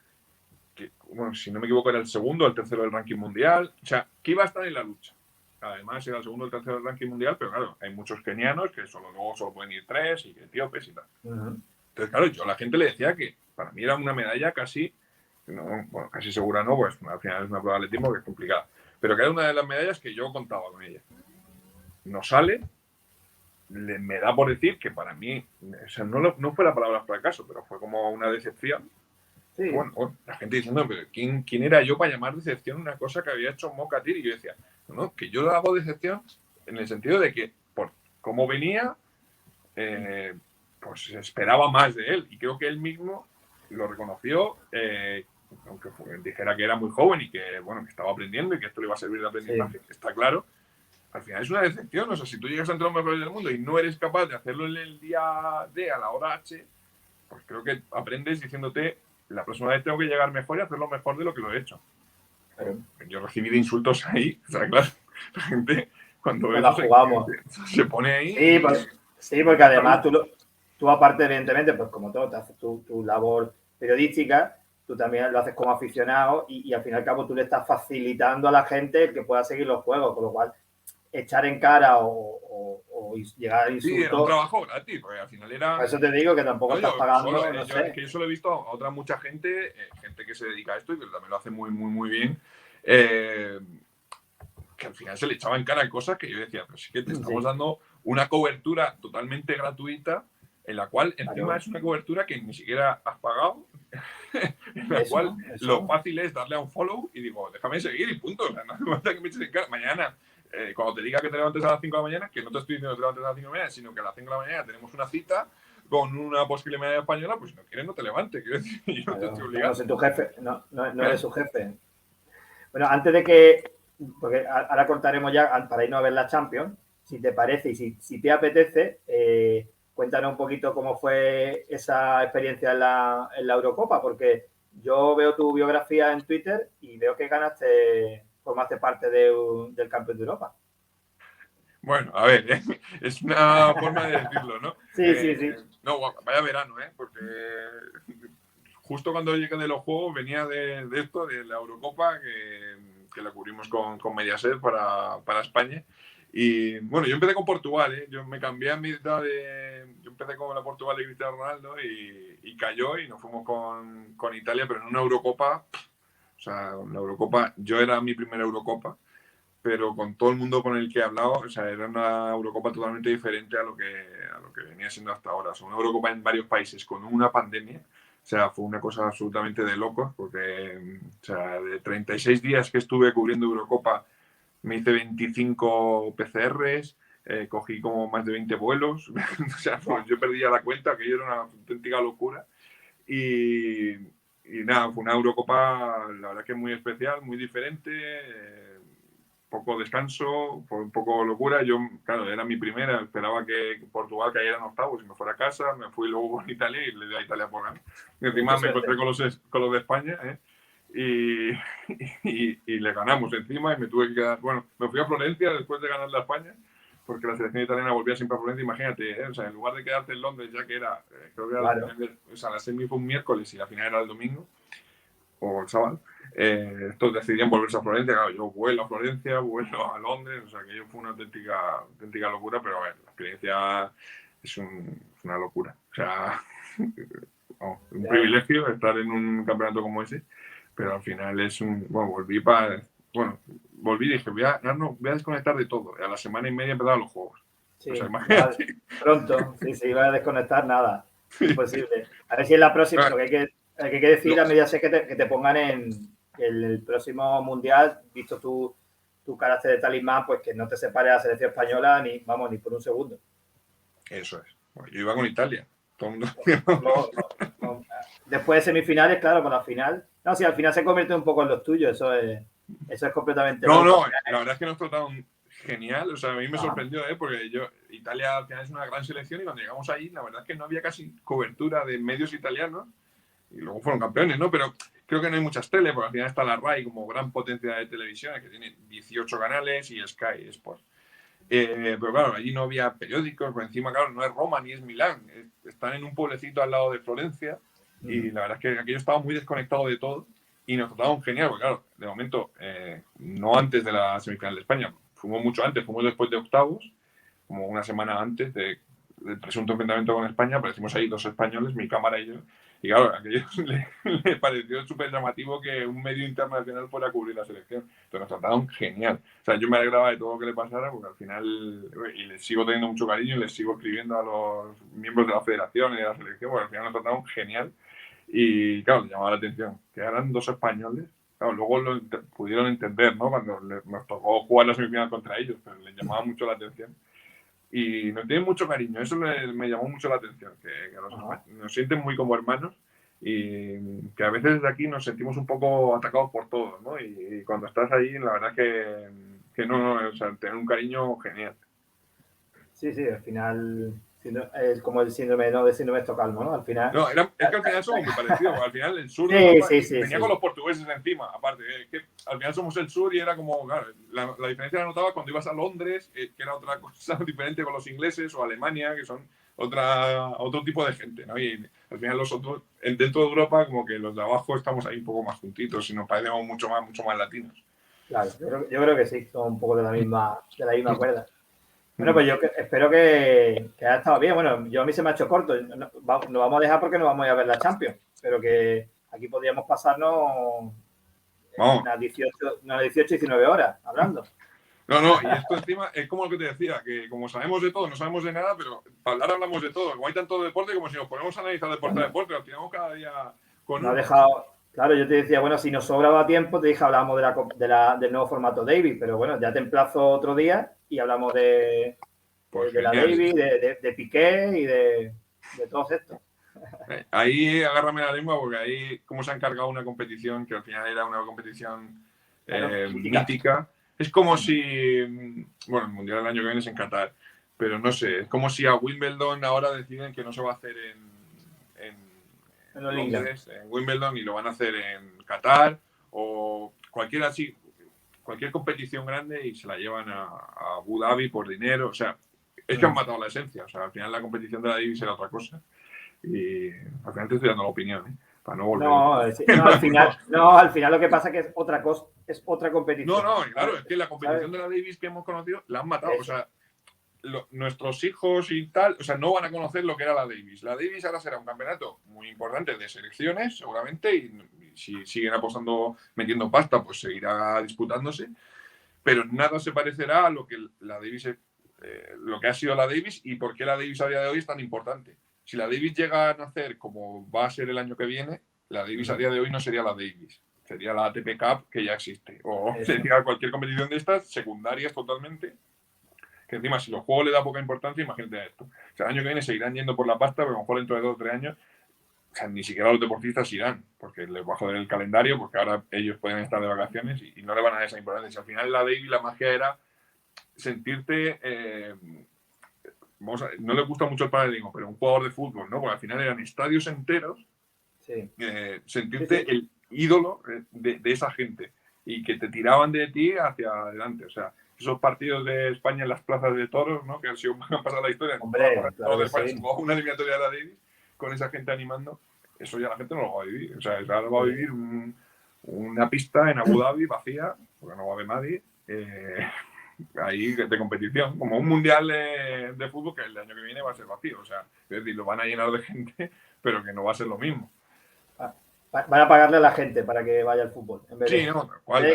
S2: que, bueno, si no me equivoco, era el segundo o el tercero del ranking mundial. O sea, que iba a estar en la lucha. Además, era el segundo o el tercero del ranking mundial, pero claro, hay muchos kenianos que luego solo pueden ir 3 y etíopes y tal. Entonces, claro, yo a la gente le decía que para mí era una medalla casi, bueno, casi segura no, pues al final es una prueba de atletismo que es complicada. Pero que era una de las medallas que yo contaba con ella. No sale, me da por decir que para mí, o sea, no fue la palabra fracaso, pero fue como una decepción. Sí. Bueno, la gente diciendo, pero ¿quién era yo para llamar decepción una cosa que había hecho Mokatir? Y yo decía, no, que yo hago decepción en el sentido de que por cómo venía, pues esperaba más de él. Y creo que él mismo lo reconoció, aunque dijera que era muy joven y que, bueno, que estaba aprendiendo y que esto le iba a servir de aprendizaje, está claro. Al final es una decepción. O sea, si tú llegas entre los mejores del mundo y no eres capaz de hacerlo en el día D a la hora H, pues creo que aprendes diciéndote, la próxima vez tengo que llegar mejor y hacerlo mejor de lo que lo he hecho. Yo recibí de insultos ahí, o sea, claro, la gente cuando se pone ahí.
S1: Sí, porque además tú aparte, evidentemente, pues como todo, te haces tu labor periodística, tú también lo haces como aficionado y al fin y al cabo tú le estás facilitando a la gente el que pueda seguir los juegos, con lo cual echar en cara o llegar al insulto.
S2: Sí, era un trabajo gratis, porque al final era.
S1: Por eso te digo que tampoco estás pagando.
S2: Es que yo solo he visto a otra mucha gente, gente que se dedica a esto y que también lo hace muy, muy, muy bien, que al final se le echaba en cara cosas que yo decía, pero sí que te estamos dando una cobertura totalmente gratuita, en la cual encima es una cobertura que ni siquiera has pagado, en la cual lo fácil es darle a un follow y digo, déjame seguir y punto. O sea, no hace falta que me eches en cara. Mañana, cuando te diga que te levantes a las 5 de la mañana, que no te estoy diciendo que te levantes a las 5 de la mañana, sino que a las 5 de la mañana tenemos una cita con una posible medalla española, pues si no quieres no te levantes. Quiero decir, yo no te estoy obligando.
S1: No soy tu jefe, no eres su jefe. Bueno, antes de que, porque ahora cortaremos ya para irnos a ver la Champions, si te parece y si te apetece, cuéntanos un poquito cómo fue esa experiencia en la Eurocopa, porque yo veo tu biografía en Twitter y veo que formaste parte del campeón de Europa.
S2: Bueno, a ver, es una forma de decirlo, ¿no?
S1: Sí.
S2: No, vaya verano, porque justo cuando llegué de los Juegos venía de esto, de la Eurocopa, que la cubrimos con Mediaset para España. Y bueno, yo empecé con Portugal, ¿eh? Yo me cambié a mitad de... Yo empecé con la Portugal de Cristiano Ronaldo y cayó y nos fuimos con Italia, pero en una Eurocopa, o sea, la Eurocopa, yo era mi primera Eurocopa, pero con todo el mundo con el que he hablado, o sea, era una Eurocopa totalmente diferente a lo que venía siendo hasta ahora. O sea, una Eurocopa en varios países con una pandemia. O sea, fue una cosa absolutamente de locos, porque, o sea, de 36 días que estuve cubriendo Eurocopa, me hice 25 PCRs, cogí como más de 20 vuelos. O sea, pues yo perdía la cuenta, aquello era una auténtica locura. Y, y nada, fue una Eurocopa, la verdad que muy especial, muy diferente. Poco descanso, fue un poco locura. Yo, claro, era mi primera, esperaba que Portugal cayera en octavos y me fuera a casa, me fui luego con Italia y le di a Italia por ganar. Y encima me encontré con los de España, ¿eh? Y le ganamos encima y me tuve que quedar, bueno, me fui a Florencia después de ganar la España, porque la selección italiana volvía siempre a Florencia, imagínate, ¿eh? O sea, en lugar de quedarte en Londres, ya que era, creo que era
S1: Claro.
S2: o sea, la semi fue un miércoles y la final era el domingo, o el sábado, estos decidían volverse a Florencia. Claro, yo vuelo a Florencia, vuelo a Londres, o sea que fue una auténtica locura, pero a ver, la experiencia es una locura. O sea, vamos, un privilegio estar en un campeonato como ese, pero al final es un. Bueno, volví y dije, voy a desconectar de todo. Y a la semana y media empezaron los juegos.
S1: Sí,
S2: O sea, imagínate.
S1: pronto, sí, va a desconectar nada. Imposible. A ver si en la próxima, lo que hay que decir a medida que te pongan en el próximo mundial, visto tu carácter de talismán, pues que no te separe a la selección española ni por un segundo.
S2: Eso es. Bueno, yo iba con Italia. Todo el mundo.
S1: No. Después de semifinales, claro, con la final. No, si al final se convierte un poco en los tuyos, eso es completamente.
S2: No, la verdad es que nos trataron genial. O sea, a mí me sorprendió, porque Italia al final es una gran selección y cuando llegamos ahí, la verdad es que no había casi cobertura de medios italianos y luego fueron campeones, ¿no? Pero creo que no hay muchas tele, porque al final está la RAI como gran potencia de televisión, que tiene 18 canales y Sky Sports. Pero claro, allí no había periódicos, por encima, claro, no es Roma ni es Milán, están en un pueblecito al lado de Florencia y la verdad es que aquello estaba muy desconectado de todo y nos trataban genial, porque claro, de momento, no antes de la semifinal de España, fuimos mucho antes, fuimos después de octavos, como una semana antes del presunto enfrentamiento con España, aparecimos ahí 2 españoles, mi cámara y yo, y claro, a aquellos le pareció súper llamativo que un medio internacional fuera a cubrir la selección. Entonces nos trataron genial. O sea, yo me alegraba de todo lo que le pasara, porque al final, y les sigo teniendo mucho cariño, y les sigo escribiendo a los miembros de la federación y de la selección, porque al final nos trataron genial. Y claro, les llamaba la atención que eran 2 españoles. Claro, luego lo pudieron entender, ¿no? Cuando nos tocó jugar la semifinal contra ellos, pero les llamaba mucho la atención. Y nos tienen mucho cariño, eso me llamó mucho la atención, que nos sienten muy como hermanos y que a veces desde aquí nos sentimos un poco atacados por todos, ¿no? Y cuando estás ahí, la verdad que no, o sea, tener un cariño genial.
S1: Sí, al final es como el síndrome, ¿no? De síndrome de Estocolmo, ¿no? Al final.
S2: No, es que al final somos muy parecidos, al final el sur de Europa venía con los portugueses encima, aparte, que al final somos el sur y era como, claro, la diferencia la notabas cuando ibas a Londres, que era otra cosa diferente con los ingleses, o Alemania, que son otro tipo de gente, ¿no? Y al final los otros, dentro de Europa, como que los de abajo estamos ahí un poco más juntitos y nos parecemos mucho más latinos.
S1: Claro, yo creo que sí, son un poco de la misma cuerda. Bueno, pues yo espero que haya estado bien. Bueno, a mí se me ha hecho corto. No vamos a dejar porque no vamos a ir a ver la Champions, pero que aquí podríamos pasarnos unas 18 y 19 horas hablando.
S2: No, y esto encima es como lo que te decía, que como sabemos de todo, no sabemos de nada, pero para hablar hablamos de todo. Como hay tanto deporte, como si nos ponemos a analizar deporte a deporte, lo tenemos cada día con
S1: uno. Claro, yo te decía, bueno, si nos sobraba tiempo, te dije, hablábamos del nuevo formato Davis, pero bueno, ya te emplazo otro día y hablamos de la Davis, de Piqué y de todos estos.
S2: Ahí agárrame la lengua porque ahí como se ha encargado una competición que al final era una competición mítica. Es como si, bueno, el Mundial del año que viene es en Qatar, pero no sé, es como si a Wimbledon ahora deciden que no se va a hacer en Londres, en Wimbledon, y lo van a hacer en Qatar o cualquier competición grande y se la llevan a Abu Dhabi por dinero. O sea, es que han matado la esencia. O sea, al final la competición de la Davis era otra cosa. Y al final te estoy dando la opinión, ¿eh? para no volver.
S1: Al final lo que pasa es que es otra cosa, es otra competición.
S2: No, claro, es que la competición de la Davis que hemos conocido la han matado. O sea, nuestros hijos y tal, o sea, no van a conocer lo que era la Davis. La Davis ahora será un campeonato muy importante de selecciones, seguramente, y si siguen apostando, metiendo pasta, pues seguirá disputándose. Pero nada se parecerá a lo que la Davis lo que ha sido la Davis y por qué la Davis a día de hoy es tan importante. Si la Davis llega a nacer como va a ser el año que viene, la Davis a día de hoy no sería la Davis, sería la ATP Cup que ya existe, o sería cualquier competición de estas secundarias totalmente, que encima si los juegos le da poca importancia, imagínate a esto. O sea, el año que viene seguirán yendo por la pasta, pero a lo mejor dentro de 2 o 3 años, o sea, ni siquiera los deportistas irán, porque les va a joder el calendario, porque ahora ellos pueden estar de vacaciones y no le van a dar esa importancia. Si al final la Davis, la magia era sentirte, no le gusta mucho el paralelismo, pero un jugador de fútbol, ¿no? Porque al final eran estadios enteros, sentirte el ídolo de esa gente y que te tiraban de ti hacia adelante. O sea, esos partidos de España en las plazas de toros, ¿no? Que han pasado la historia.
S1: Hombre, claro
S2: de España, una eliminatoria de la Davis con esa gente animando, eso ya la gente no lo va a vivir. O sea, ahora va a vivir una pista en Abu Dhabi vacía, porque no va a haber nadie. Ahí de competición, como un mundial de fútbol que el año que viene va a ser vacío, o sea, es decir, lo van a llenar de gente, pero que no va a ser lo mismo.
S1: Van a pagarle a la gente para que vaya al fútbol. En vez de,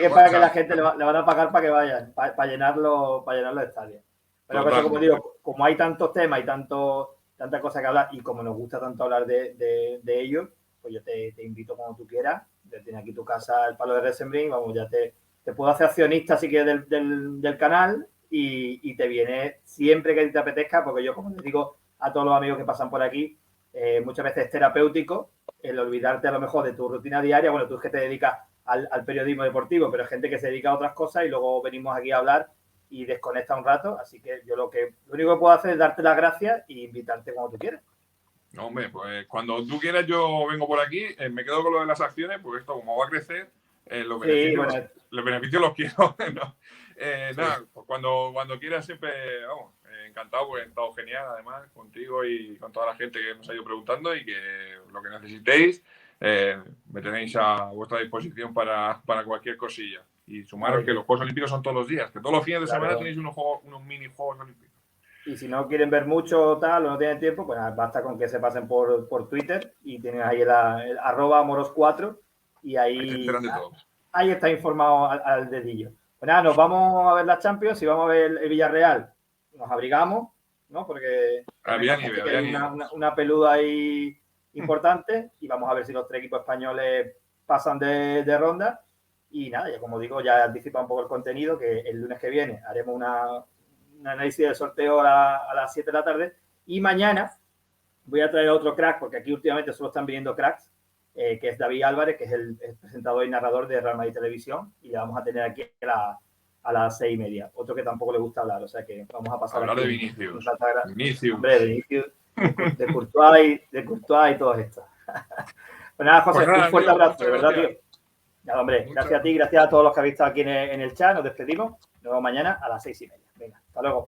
S1: que para que la gente le van a pagar para que vayan, para llenar los estadios. Pero pues, como digo, como hay tantos temas y tantas cosas que hablar y como nos gusta tanto hablar de ellos, pues yo te invito cuando tú quieras. Ya tienes aquí tu casa, el Palo de Wrestling, vamos, ya te puedo hacer accionista si quieres del canal y te viene siempre que te apetezca, porque yo, como les digo a todos los amigos que pasan por aquí, muchas veces es terapéutico el olvidarte a lo mejor de tu rutina diaria. Bueno, tú es que te dedicas al periodismo deportivo, pero hay gente que se dedica a otras cosas y luego venimos aquí a hablar y desconecta un rato, así que yo lo único que puedo hacer es darte las gracias y invitarte cuando tú quieras.
S2: No, hombre, pues cuando tú quieras yo vengo por aquí, me quedo con lo de las acciones, porque esto como va a crecer, los beneficios los quiero. ¿No? Nada, pues cuando quieras siempre, vamos, encantado, porque he estado genial además contigo y con toda la gente que nos ha ido preguntando y que lo que necesitéis me tenéis a vuestra disposición para cualquier cosilla. Y sumaros que los Juegos Olímpicos son todos los días, que todos los fines de semana tenéis unos mini Juegos Olímpicos.
S1: Y si no quieren ver mucho tal o no tienen tiempo, pues basta con que se pasen por Twitter y tienen ahí el @moros4 y ahí está informado al dedillo. Pues nada, nos vamos a ver las Champions y vamos a ver el Villarreal. Nos abrigamos, ¿no? Porque hay una peluda ahí importante y vamos a ver si los 3 equipos españoles pasan de ronda. Y nada, ya como digo, ya anticipa un poco el contenido, que el lunes que viene haremos un análisis del sorteo a las 7 de la tarde. Y mañana voy a traer a otro crack, porque aquí últimamente solo están viniendo cracks, que es David Álvarez, que es el presentador y narrador de Real Madrid Televisión, y le vamos a tener aquí a las 6:30. Otro que tampoco le gusta hablar, o sea que vamos a pasar
S2: hablar
S1: aquí.
S2: De Vinicius.
S1: Hombre, de Vinicius, de Courtois y todos estos. Pues nada, José, un fuerte abrazo, de verdad, tío. Nada, hombre, gracias a ti, gracias a todos los que habéis estado aquí en el chat. Nos despedimos. Nos vemos mañana a las 6:30. Venga, hasta luego.